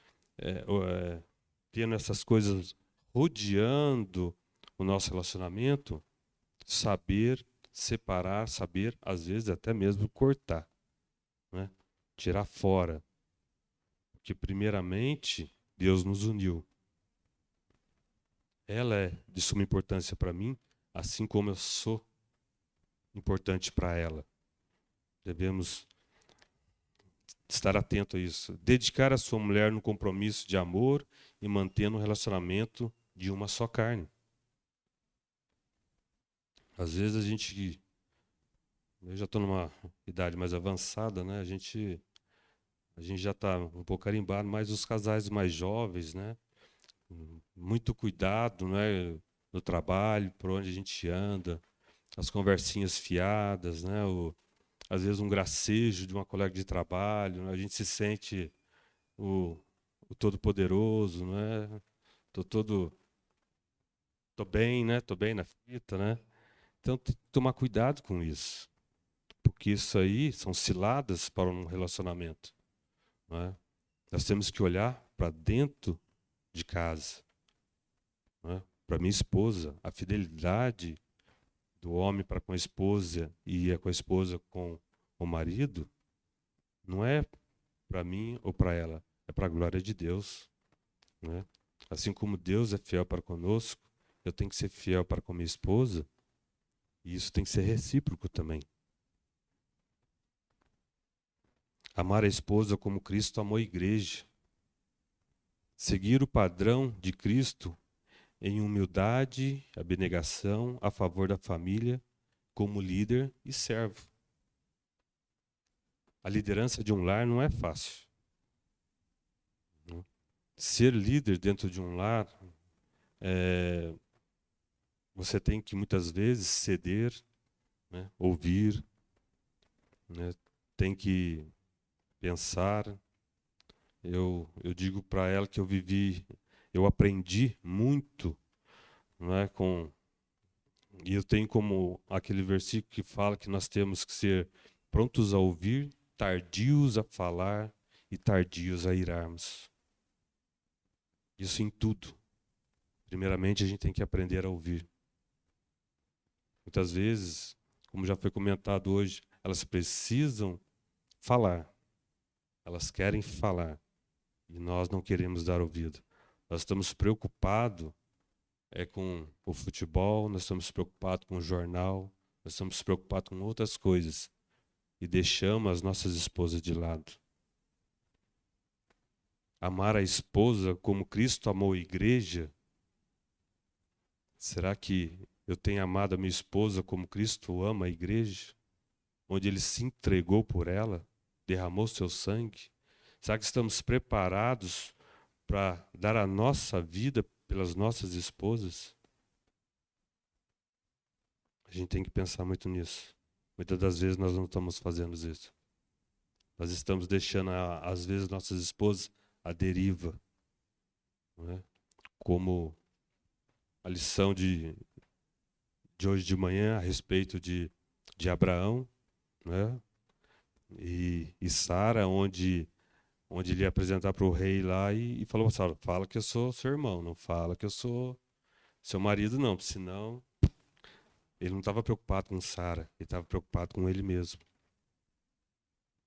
tendo essas coisas rodeando o nosso relacionamento, saber separar, saber, às vezes, até mesmo cortar, né? Tirar fora. Porque, primeiramente, Deus nos uniu. Ela é de suma importância para mim, assim como eu sou importante para ela. Devemos estar atento a isso. Dedicar a sua mulher no compromisso de amor e mantendo um relacionamento de uma só carne. Às vezes eu já estou numa idade mais avançada, né? A gente já está um pouco carimbado, mas os casais mais jovens, né? Muito cuidado, né? No trabalho, por onde a gente anda, as conversinhas fiadas, né? Às vezes um gracejo de uma colega de trabalho, né? A gente se sente o todo-poderoso, né? Tô bem, né? Tô bem na fita, né? Então tem que tomar cuidado com isso, porque isso aí são ciladas para um relacionamento, né? Nós temos que olhar para dentro de casa, né? Para minha esposa, a fidelidade do homem para com a esposa e com a esposa com o marido não é para mim ou para ela, é para a glória de Deus, né? Assim como Deus é fiel para conosco, eu tenho que ser fiel para com minha esposa, e isso tem que ser recíproco também. Amar a esposa como Cristo amou a igreja. Seguir o padrão de Cristo em humildade, abnegação a favor da família, como líder e servo. A liderança de um lar não é fácil. Ser líder dentro de um lar, você tem que muitas vezes ceder, né, ouvir, né, tem que pensar. Eu digo para ela que eu aprendi muito, né, e eu tenho como aquele versículo que fala que nós temos que ser prontos a ouvir, tardios a falar e tardios a irarmos. Isso em tudo. Primeiramente, a gente tem que aprender a ouvir. Muitas vezes, como já foi comentado hoje, elas precisam falar. Elas querem falar. E nós não queremos dar ouvido. Nós estamos preocupados com o futebol, nós estamos preocupados com o jornal, nós estamos preocupados com outras coisas. E deixamos as nossas esposas de lado. Amar a esposa como Cristo amou a igreja. Será que eu tenho amado a minha esposa como Cristo ama a igreja? Onde Ele se entregou por ela, derramou seu sangue? Será que estamos preparados para dar a nossa vida pelas nossas esposas? A gente tem que pensar muito nisso. Muitas das vezes nós não estamos fazendo isso. Nós estamos deixando, às vezes, nossas esposas à deriva. Não é? Como a lição de hoje de manhã a respeito de Abraão, né? E Sara, onde ele ia apresentar para o rei lá e falou assim: fala que eu sou seu irmão, não fala que eu sou seu marido, não, senão ele não estava preocupado com Sara, ele estava preocupado com ele mesmo.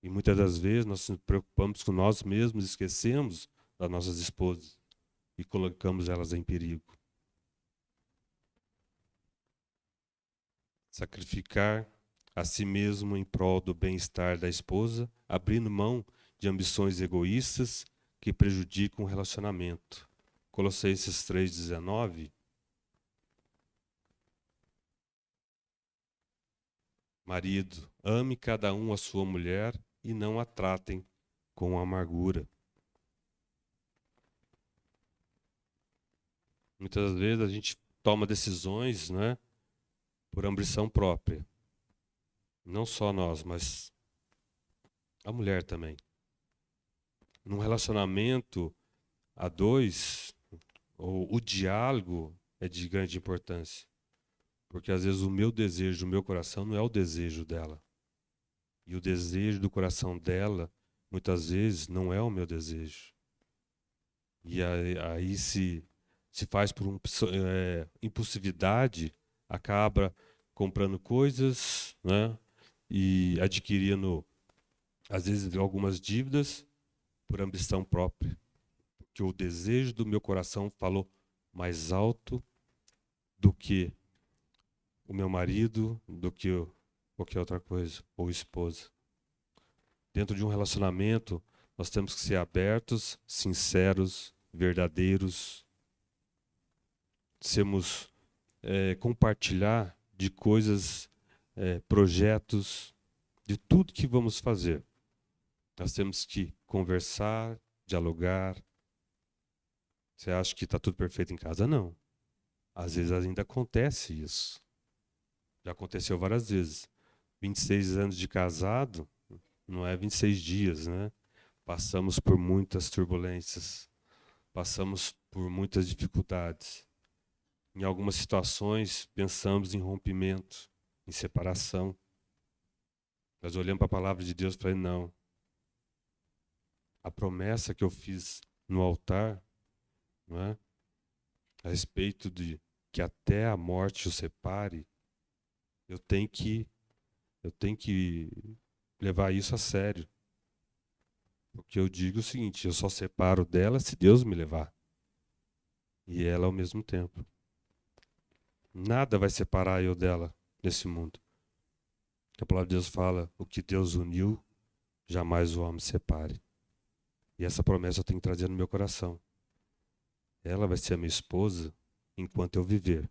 E muitas das vezes nós nos preocupamos com nós mesmos, esquecemos das nossas esposas e colocamos elas em perigo. Sacrificar a si mesmo em prol do bem-estar da esposa, abrindo mão de ambições egoístas que prejudicam o relacionamento. Colossenses 3,19. Marido, ame cada um a sua mulher e não a tratem com amargura. Muitas vezes a gente toma decisões, né, por ambição própria. Não só nós, mas a mulher também. Num relacionamento a dois, o diálogo é de grande importância. Porque às vezes o meu desejo, o meu coração não é o desejo dela. E o desejo do coração dela, muitas vezes, não é o meu desejo. E aí se faz por impulsividade, acaba comprando coisas, né? E adquirindo, às vezes, algumas dívidas por ambição própria. Porque o desejo do meu coração falou mais alto do que o meu marido, do que qualquer outra coisa, ou esposa. Dentro de um relacionamento, nós temos que ser abertos, sinceros, verdadeiros. Compartilhar de coisas, projetos, de tudo que vamos fazer. Nós temos que conversar, dialogar. Você acha que está tudo perfeito em casa? Não. Às vezes ainda acontece isso. Já aconteceu várias vezes. 26 anos de casado, não é 26 dias, né? Passamos por muitas turbulências. Passamos por muitas dificuldades. Em algumas situações, pensamos em rompimento, em separação. Mas olhando para a palavra de Deus, falei, não. A promessa que eu fiz no altar, não é? A respeito de que até a morte o separe, eu tenho que levar isso a sério. Porque eu digo o seguinte, eu só separo dela se Deus me levar. E ela ao mesmo tempo. Nada vai separar eu dela nesse mundo. A palavra de Deus fala, o que Deus uniu, jamais o homem separe. E essa promessa eu tenho que trazer no meu coração. Ela vai ser a minha esposa enquanto eu viver.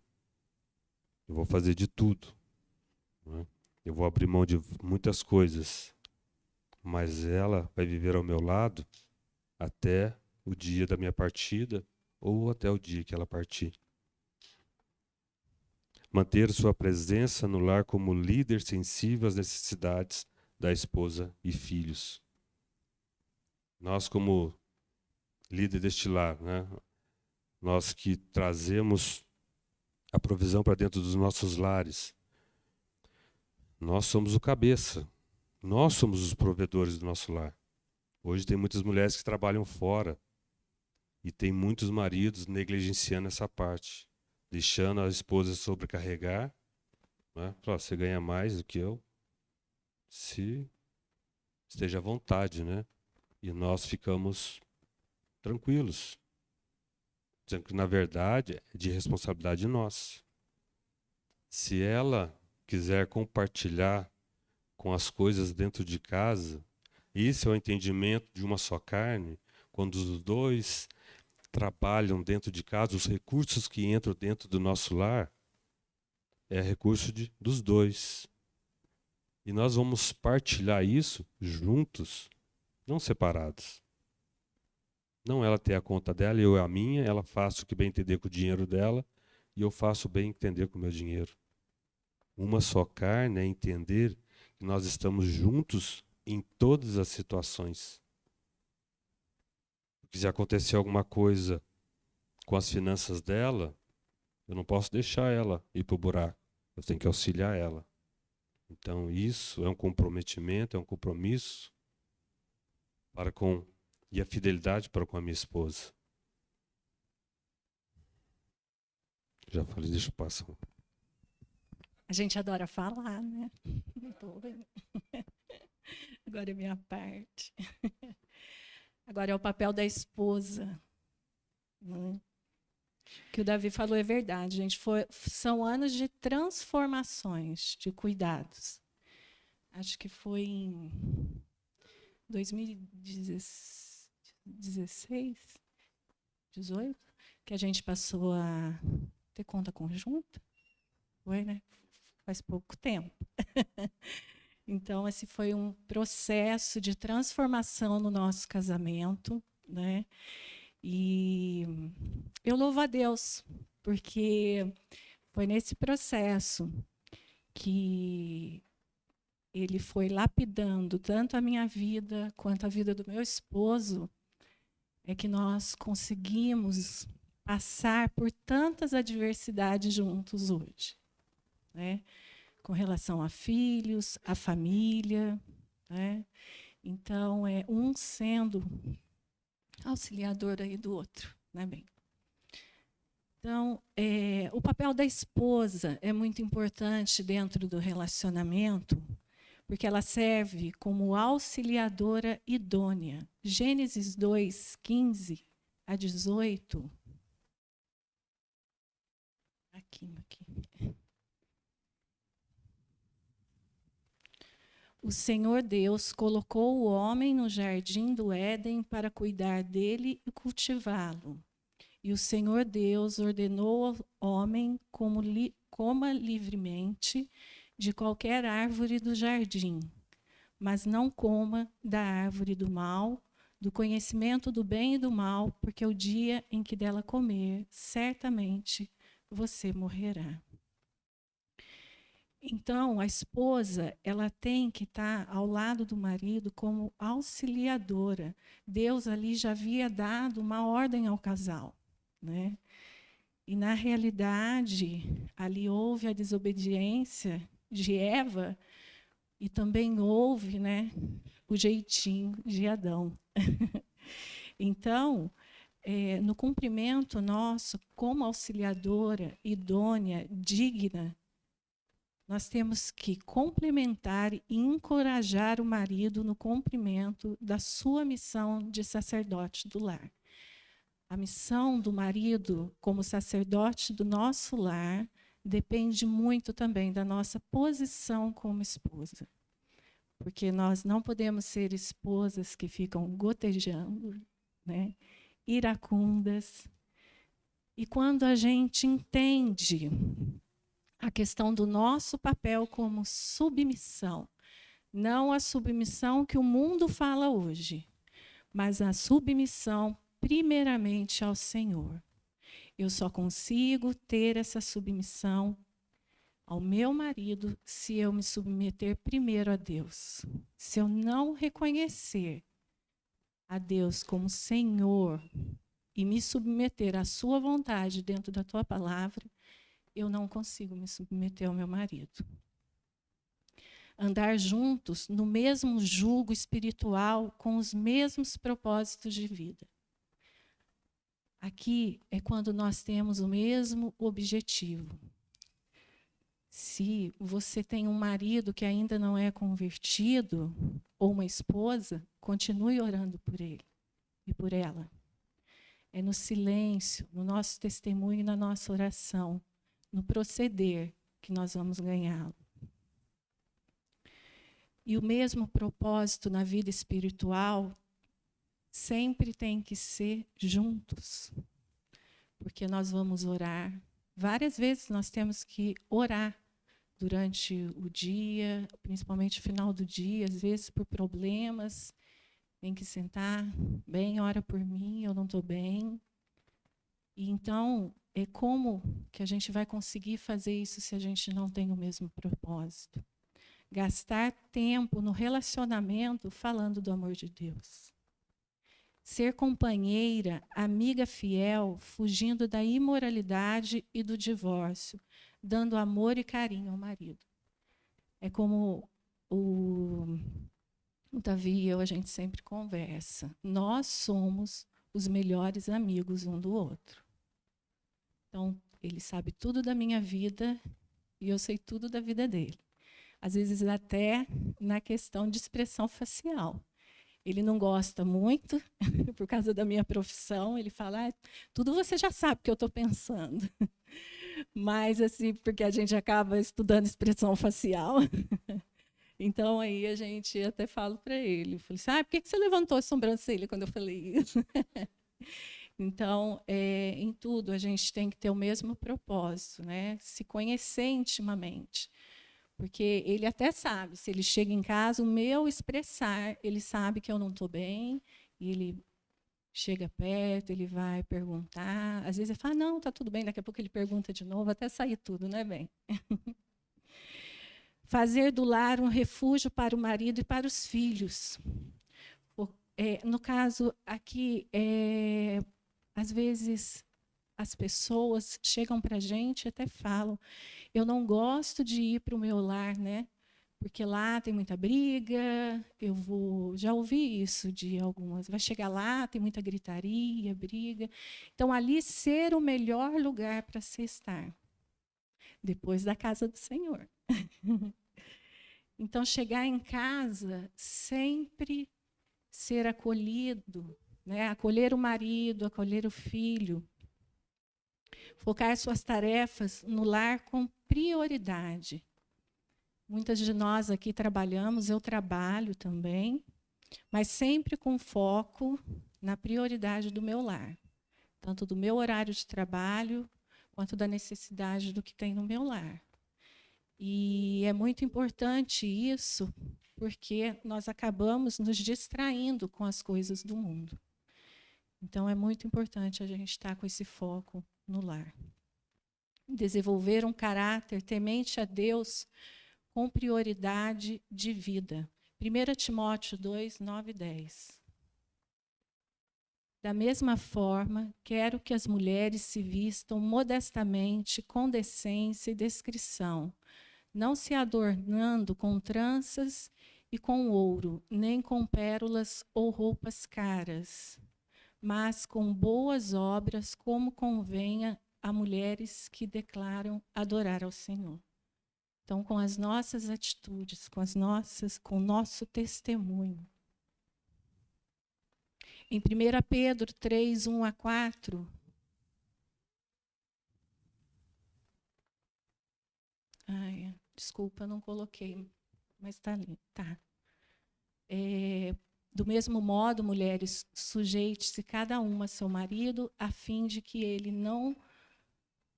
Eu vou fazer de tudo. Né? Eu vou abrir mão de muitas coisas. Mas ela vai viver ao meu lado até o dia da minha partida ou até o dia que ela partir. Manter sua presença no lar como líder sensível às necessidades da esposa e filhos. Nós, como líder deste lar, né? Nós que trazemos a provisão para dentro dos nossos lares, nós somos o cabeça, nós somos os provedores do nosso lar. Hoje tem muitas mulheres que trabalham fora e tem muitos maridos negligenciando essa parte, deixando a esposa sobrecarregar, né? Você ganha mais do que eu, se esteja à vontade, né? E nós ficamos tranquilos, dizendo que na verdade é de responsabilidade nossa. Se ela quiser compartilhar com as coisas dentro de casa, esse é o entendimento de uma só carne, quando os dois trabalham dentro de casa, os recursos que entram dentro do nosso lar é recurso dos dois. E nós vamos partilhar isso juntos, não separados. Não ela ter a conta dela e eu a minha, ela faz o que bem entender com o dinheiro dela e eu faço o bem entender com o meu dinheiro. Uma só carne é entender que nós estamos juntos em todas as situações. Porque se acontecer alguma coisa com as finanças dela, eu não posso deixar ela ir para o buraco. Eu tenho que auxiliar ela. Então isso é um comprometimento, é um compromisso e a fidelidade para com a minha esposa. Já falei, deixa eu passar. A gente adora falar, né? Agora é minha parte. Agora é o papel da esposa. O que o Davi falou é verdade, gente. São anos de transformações, de cuidados. Acho que foi em 2016, 18, que a gente passou a ter conta conjunta. Foi, né? Faz pouco tempo. Então, esse foi um processo de transformação no nosso casamento, né? E eu louvo a Deus, porque foi nesse processo que Ele foi lapidando tanto a minha vida quanto a vida do meu esposo, é que nós conseguimos passar por tantas adversidades juntos hoje, né? Com relação a filhos, a família, né? Então, é um sendo auxiliador aí do outro, né, bem? Então, o papel da esposa é muito importante dentro do relacionamento, porque ela serve como auxiliadora idônea. Gênesis 2, 15 a 18. Aqui. O Senhor Deus colocou o homem no jardim do Éden para cuidar dele e cultivá-lo. E o Senhor Deus ordenou ao homem coma livremente de qualquer árvore do jardim, mas não coma da árvore do mal, do conhecimento do bem e do mal, porque o dia em que dela comer, certamente você morrerá. Então, a esposa, ela tem que estar ao lado do marido como auxiliadora. Deus ali já havia dado uma ordem ao casal, né? E, na realidade, ali houve a desobediência de Eva e também houve, né, o jeitinho de Adão. Então, no cumprimento nosso, como auxiliadora, idônea, digna, nós temos que complementar e encorajar o marido no cumprimento da sua missão de sacerdote do lar. A missão do marido como sacerdote do nosso lar depende muito também da nossa posição como esposa. Porque nós não podemos ser esposas que ficam gotejando, né, iracundas. E quando a gente entende a questão do nosso papel como submissão, não a submissão que o mundo fala hoje, mas a submissão primeiramente ao Senhor. Eu só consigo ter essa submissão ao meu marido se eu me submeter primeiro a Deus. Se eu não reconhecer a Deus como Senhor e me submeter à sua vontade dentro da tua palavra, eu não consigo me submeter ao meu marido. Andar juntos no mesmo jugo espiritual, com os mesmos propósitos de vida. Aqui é quando nós temos o mesmo objetivo. Se você tem um marido que ainda não é convertido, ou uma esposa, continue orando por ele e por ela. É no silêncio, no nosso testemunho e na nossa oração, no proceder, que nós vamos ganhá-lo. E o mesmo propósito na vida espiritual sempre tem que ser juntos. Porque nós vamos orar. Várias vezes nós temos que orar durante o dia, principalmente no final do dia, às vezes por problemas. Tem que sentar, bem, ora por mim, eu não estou bem. E então, como que a gente vai conseguir fazer isso se a gente não tem o mesmo propósito? Gastar tempo no relacionamento falando do amor de Deus. Ser companheira, amiga fiel, fugindo da imoralidade e do divórcio, dando amor e carinho ao marido. É como o Davi e eu, a gente sempre conversa. Nós somos os melhores amigos um do outro. Então, ele sabe tudo da minha vida e eu sei tudo da vida dele. Às vezes até na questão de expressão facial. Ele não gosta muito, por causa da minha profissão, ele fala, tudo você já sabe o que eu estou pensando. Mas, assim, porque a gente acaba estudando expressão facial. Então, aí a gente até fala para ele, eu falei assim, por que você levantou a sobrancelha quando eu falei isso? Então, em tudo, a gente tem que ter o mesmo propósito, né? Se conhecer intimamente. Porque ele até sabe, se ele chega em casa, o meu expressar, ele sabe que eu não estou bem, e ele chega perto, ele vai perguntar. Às vezes ele fala, não, está tudo bem, daqui a pouco ele pergunta de novo, até sair tudo, né, bem? Fazer do lar um refúgio para o marido e para os filhos. No caso, aqui, às vezes, as pessoas chegam para a gente e até falam, eu não gosto de ir para o meu lar, né? Porque lá tem muita briga, já ouvi isso de algumas, vai chegar lá, tem muita gritaria, briga. Então, ali ser o melhor lugar para se estar, depois da casa do Senhor. Então, chegar em casa, sempre ser acolhido, né? Acolher o marido, acolher o filho. Focar suas tarefas no lar com prioridade. Muitas de nós aqui trabalhamos, eu trabalho também, mas sempre com foco na prioridade do meu lar, tanto do meu horário de trabalho, quanto da necessidade do que tem no meu lar. E é muito importante isso, porque nós acabamos nos distraindo com as coisas do mundo. Então, é muito importante a gente estar com esse foco no lar. Desenvolver um caráter temente a Deus com prioridade de vida. 1 Timóteo 2, 9 e 10. Da mesma forma, quero que as mulheres se vistam modestamente, com decência e discrição, não se adornando com tranças e com ouro, nem com pérolas ou roupas caras, mas com boas obras, como convenha a mulheres que declaram adorar ao Senhor. Então, com as nossas atitudes, com o nosso testemunho. Em 1 Pedro 3, 1 a 4. Desculpa, não coloquei, mas está ali. Tá. Do mesmo modo, mulheres, sujeite-se cada uma a seu marido, a fim de que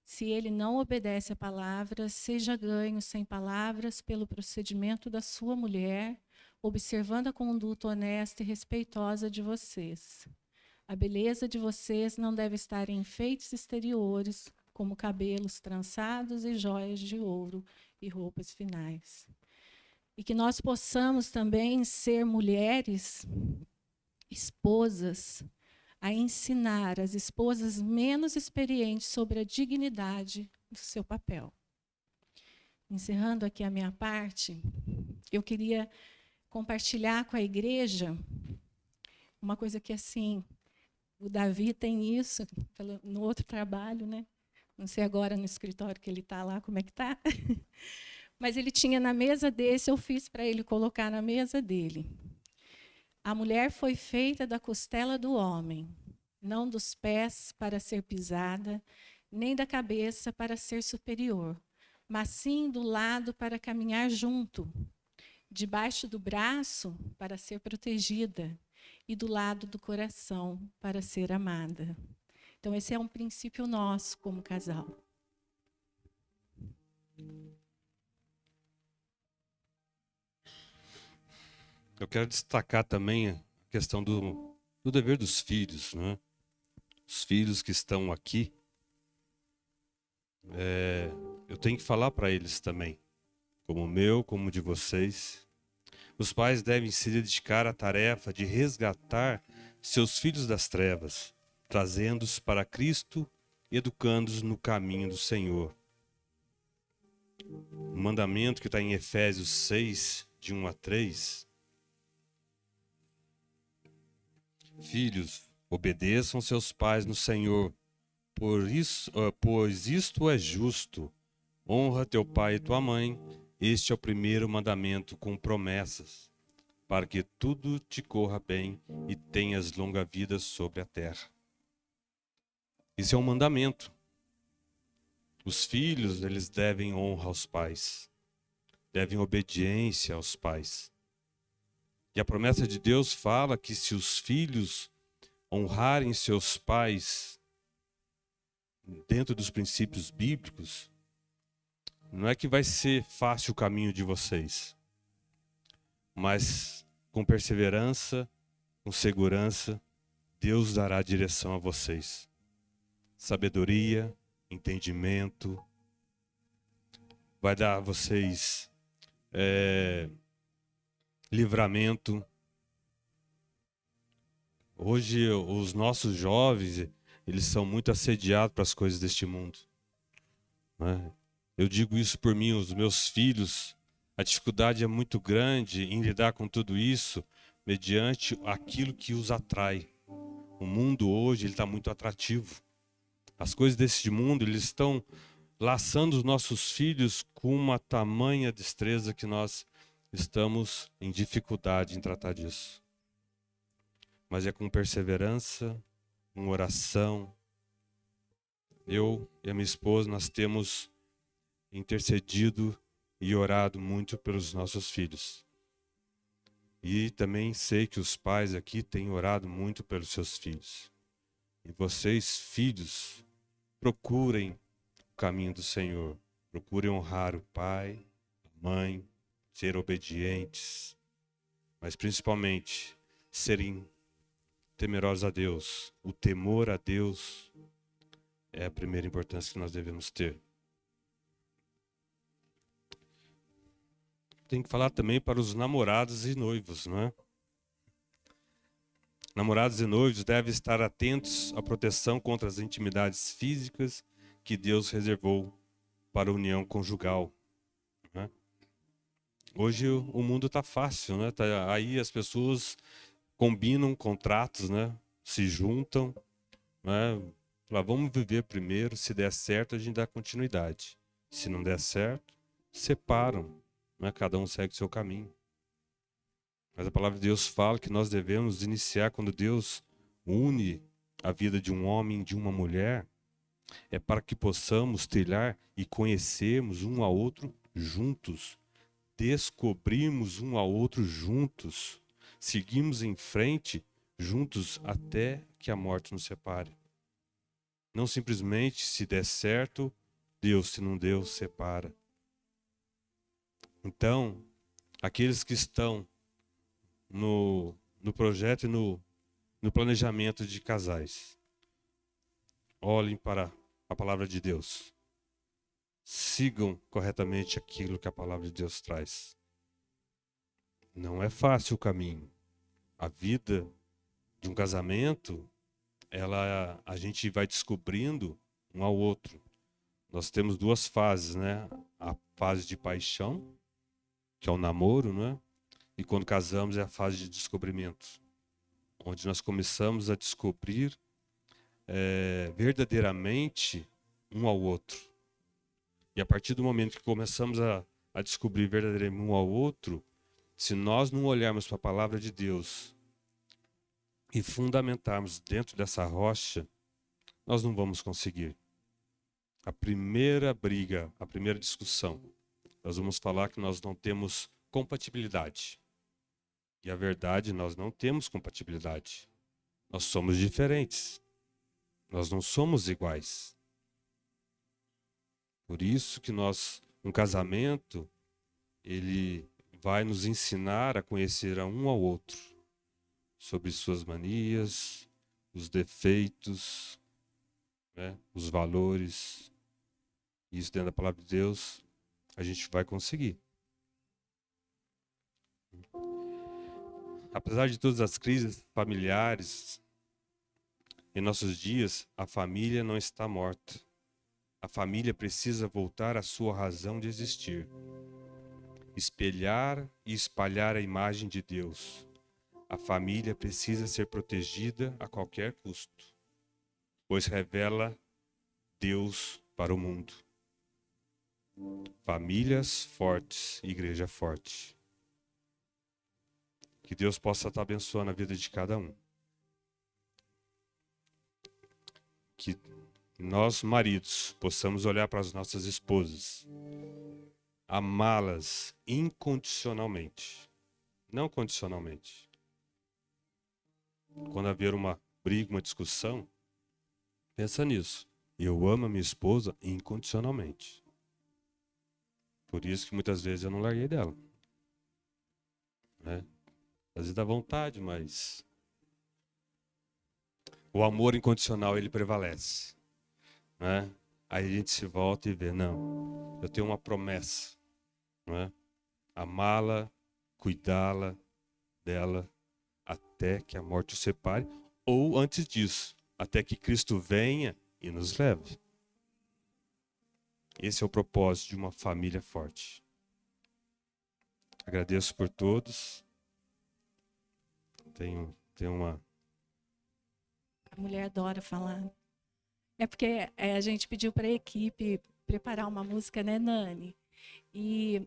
se ele não obedece à palavra, seja ganho sem palavras pelo procedimento da sua mulher, observando a conduta honesta e respeitosa de vocês. A beleza de vocês não deve estar em enfeites exteriores, como cabelos trançados e joias de ouro e roupas finais. E que nós possamos também ser mulheres, esposas, a ensinar as esposas menos experientes sobre a dignidade do seu papel. Encerrando aqui a minha parte, eu queria compartilhar com a igreja uma coisa que, assim, o Davi tem isso no outro trabalho, né? Não sei agora no escritório que ele está lá, como é que está. Mas ele tinha na mesa desse, eu fiz para ele colocar na mesa dele. A mulher foi feita da costela do homem, não dos pés para ser pisada, nem da cabeça para ser superior, mas sim do lado para caminhar junto, debaixo do braço para ser protegida e do lado do coração para ser amada. Então, esse é um princípio nosso como casal. Eu quero destacar também a questão do dever dos filhos, né? Os filhos que estão aqui, eu tenho que falar para eles também, como o meu, como o de vocês. Os pais devem se dedicar à tarefa de resgatar seus filhos das trevas, trazendo-os para Cristo e educando-os no caminho do Senhor. O mandamento que está em Efésios 6, de 1 a 3. Filhos, obedeçam seus pais no Senhor, pois isto é justo. Honra teu pai e tua mãe. Este é o primeiro mandamento com promessas, para que tudo te corra bem e tenhas longa vida sobre a terra. Isso é um mandamento. Os filhos, eles devem honra aos pais, devem obediência aos pais. E a promessa de Deus fala que se os filhos honrarem seus pais dentro dos princípios bíblicos, não é que vai ser fácil o caminho de vocês, mas com perseverança, com segurança, Deus dará direção a vocês. Sabedoria, entendimento, vai dar a vocês livramento. Hoje os nossos jovens, eles são muito assediados para as coisas deste mundo, né? Eu digo isso por mim, os meus filhos, a dificuldade é muito grande em lidar com tudo isso, mediante aquilo que os atrai. O mundo hoje está muito atrativo. As coisas desse mundo, eles estão laçando os nossos filhos com uma tamanha destreza que nós estamos em dificuldade em tratar disso. Mas é com perseverança, com oração. Eu e a minha esposa, nós temos intercedido e orado muito pelos nossos filhos. E também sei que os pais aqui têm orado muito pelos seus filhos. E vocês, filhos, procurem o caminho do Senhor. Procurem honrar o pai, a mãe, ser obedientes, mas principalmente serem temerosos a Deus. O temor a Deus é a primeira importância que nós devemos ter. Tem que falar também para os namorados e noivos, não é? Namorados e noivos devem estar atentos à proteção contra as intimidades físicas que Deus reservou para a união conjugal, né? Hoje o mundo está fácil, né? Aí as pessoas combinam contratos, né? Se juntam, né? Vamos viver primeiro, se der certo a gente dá continuidade. Se não der certo, separam, né? Cada um segue o seu caminho. Mas a palavra de Deus fala que nós devemos iniciar quando Deus une a vida de um homem e de uma mulher, é para que possamos trilhar e conhecermos um ao outro juntos, descobrirmos um ao outro juntos, seguimos em frente juntos até que a morte nos separe. Não simplesmente se der certo, Deus, se não deu, separa. Então, aqueles que estão no projeto e no planejamento de casais, olhem para a palavra de Deus. Sigam corretamente aquilo que a palavra de Deus traz. Não é fácil o caminho. A vida de um casamento, a gente vai descobrindo um ao outro. Nós temos duas fases, né? A fase de paixão, que é o namoro, né? E quando casamos é a fase de descobrimento, onde nós começamos a descobrir verdadeiramente um ao outro. E a partir do momento que começamos a descobrir verdadeiramente um ao outro, se nós não olharmos para a palavra de Deus e fundamentarmos dentro dessa rocha, nós não vamos conseguir. A primeira briga, a primeira discussão, nós vamos falar que nós não temos compatibilidade. E a verdade, nós não temos compatibilidade. Nós somos diferentes. Nós não somos iguais. Por isso que um casamento, ele vai nos ensinar a conhecer um ao outro, sobre suas manias, os defeitos, né, os valores. Isso dentro da palavra de Deus, a gente vai conseguir. Apesar de todas as crises familiares, em nossos dias, a família não está morta. A família precisa voltar à sua razão de existir. Espelhar e espalhar a imagem de Deus. A família precisa ser protegida a qualquer custo, pois revela Deus para o mundo. Famílias fortes, igreja forte. Que Deus possa estar abençoando a vida de cada um. Que nós, maridos, possamos olhar para as nossas esposas, amá-las incondicionalmente, não condicionalmente. Quando haver uma briga, uma discussão, pensa nisso. Eu amo a minha esposa incondicionalmente. Por isso que muitas vezes eu não larguei dela, né? Às vezes dá vontade, mas o amor incondicional, ele prevalece, né? Aí a gente se volta e vê, não, eu tenho uma promessa, né? Amá-la, cuidá-la dela, até que a morte o separe, ou antes disso, até que Cristo venha e nos leve. Esse é o propósito de uma família forte. Agradeço por todos. Tem uma... A mulher adora falar. É porque a gente pediu para a equipe preparar uma música, né, Nani? E,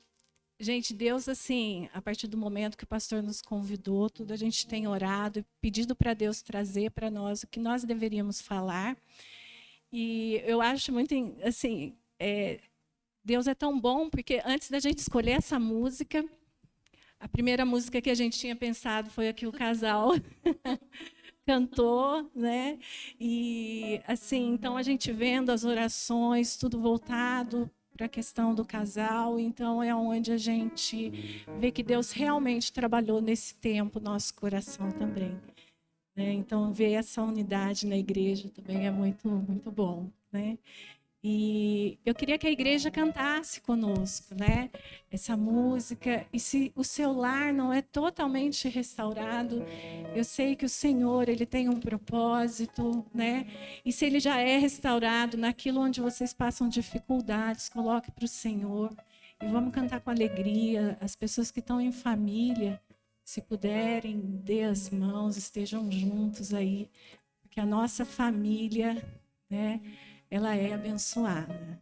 gente, Deus, assim, a partir do momento que o pastor nos convidou, tudo a gente tem orado, pedido para Deus trazer para nós o que nós deveríamos falar. E eu acho muito, assim, Deus é tão bom, porque antes da gente escolher essa música, a primeira música que a gente tinha pensado foi a que o casal cantou, né? E assim, então a gente vendo as orações, tudo voltado para a questão do casal, então é onde a gente vê que Deus realmente trabalhou nesse tempo, nosso coração também, né? Então ver essa unidade na igreja também é muito, muito bom, né? E eu queria que a igreja cantasse conosco, né? Essa música. E se o seu lar não é totalmente restaurado, eu sei que o Senhor, ele tem um propósito, né? E se ele já é restaurado, naquilo onde vocês passam dificuldades, coloque para o Senhor. E vamos cantar com alegria. As pessoas que estão em família, se puderem, dê as mãos, estejam juntos aí, porque a nossa família, né? Ela é abençoada.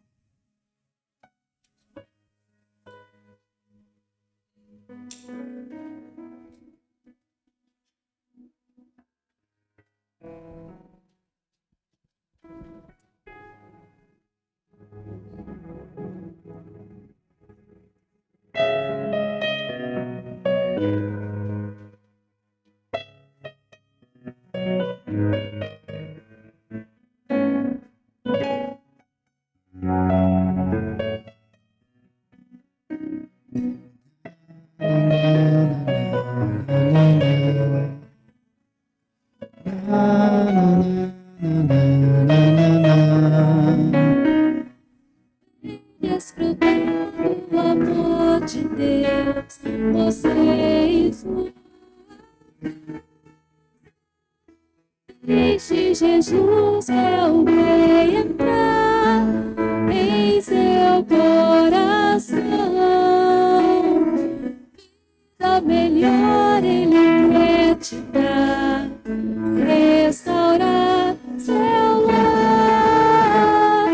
Desfrutar o amor de Deus, vocês deixe Jesus eu rei entrar em seu coração. Vida melhor Ele quer te dar, restaurar seu lar,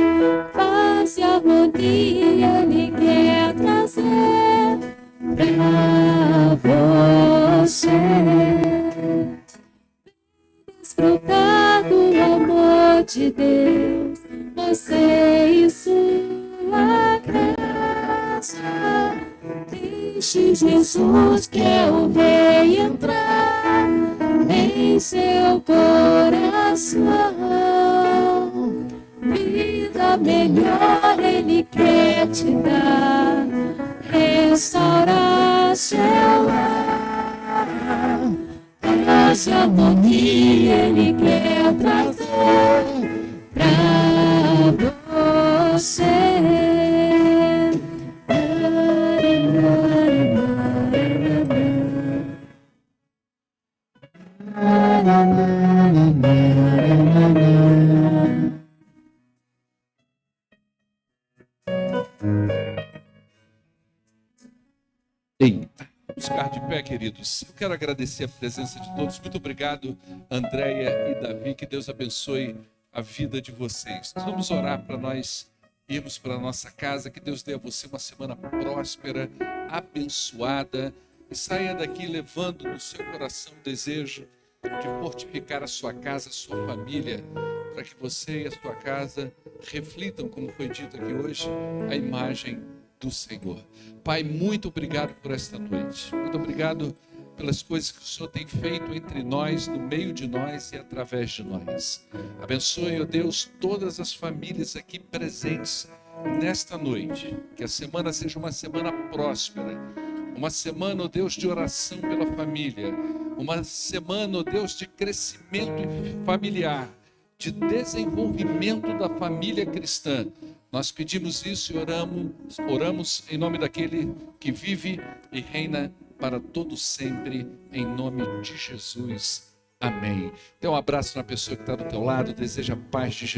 paz e harmonia Ele quer trazer pra você. Desfrutar do amor de Deus, você e sua graça. Deixe Jesus, que é o rei, entrar em seu coração. Vida melhor Ele quer te dar, restaurar seu lar, paz e harmonia Ele quer trazer pra você. Eita, vamos ficar de pé, queridos. Eu quero agradecer a presença de todos. Muito obrigado, Andréia e Davi. Que Deus abençoe a vida de vocês. Nós vamos orar para nós irmos para a nossa casa. Que Deus dê a você uma semana próspera, abençoada. E saia daqui levando no seu coração o desejo de fortificar a sua casa, a sua família, para que você e a sua casa reflitam, como foi dito aqui hoje, a imagem do Senhor. Pai, muito obrigado por esta noite. Muito obrigado pelas coisas que o Senhor tem feito entre nós, no meio de nós e através de nós. Abençoe, ó Deus, todas as famílias aqui presentes nesta noite. Que a semana seja uma semana próspera. Uma semana, ó Deus, de oração pela família. Uma semana, ó Deus, de crescimento familiar, de desenvolvimento da família cristã. Nós pedimos isso e oramos em nome daquele que vive e reina para todo sempre, em nome de Jesus. Amém. Dê um abraço na pessoa que está do teu lado, deseja a paz de Jesus.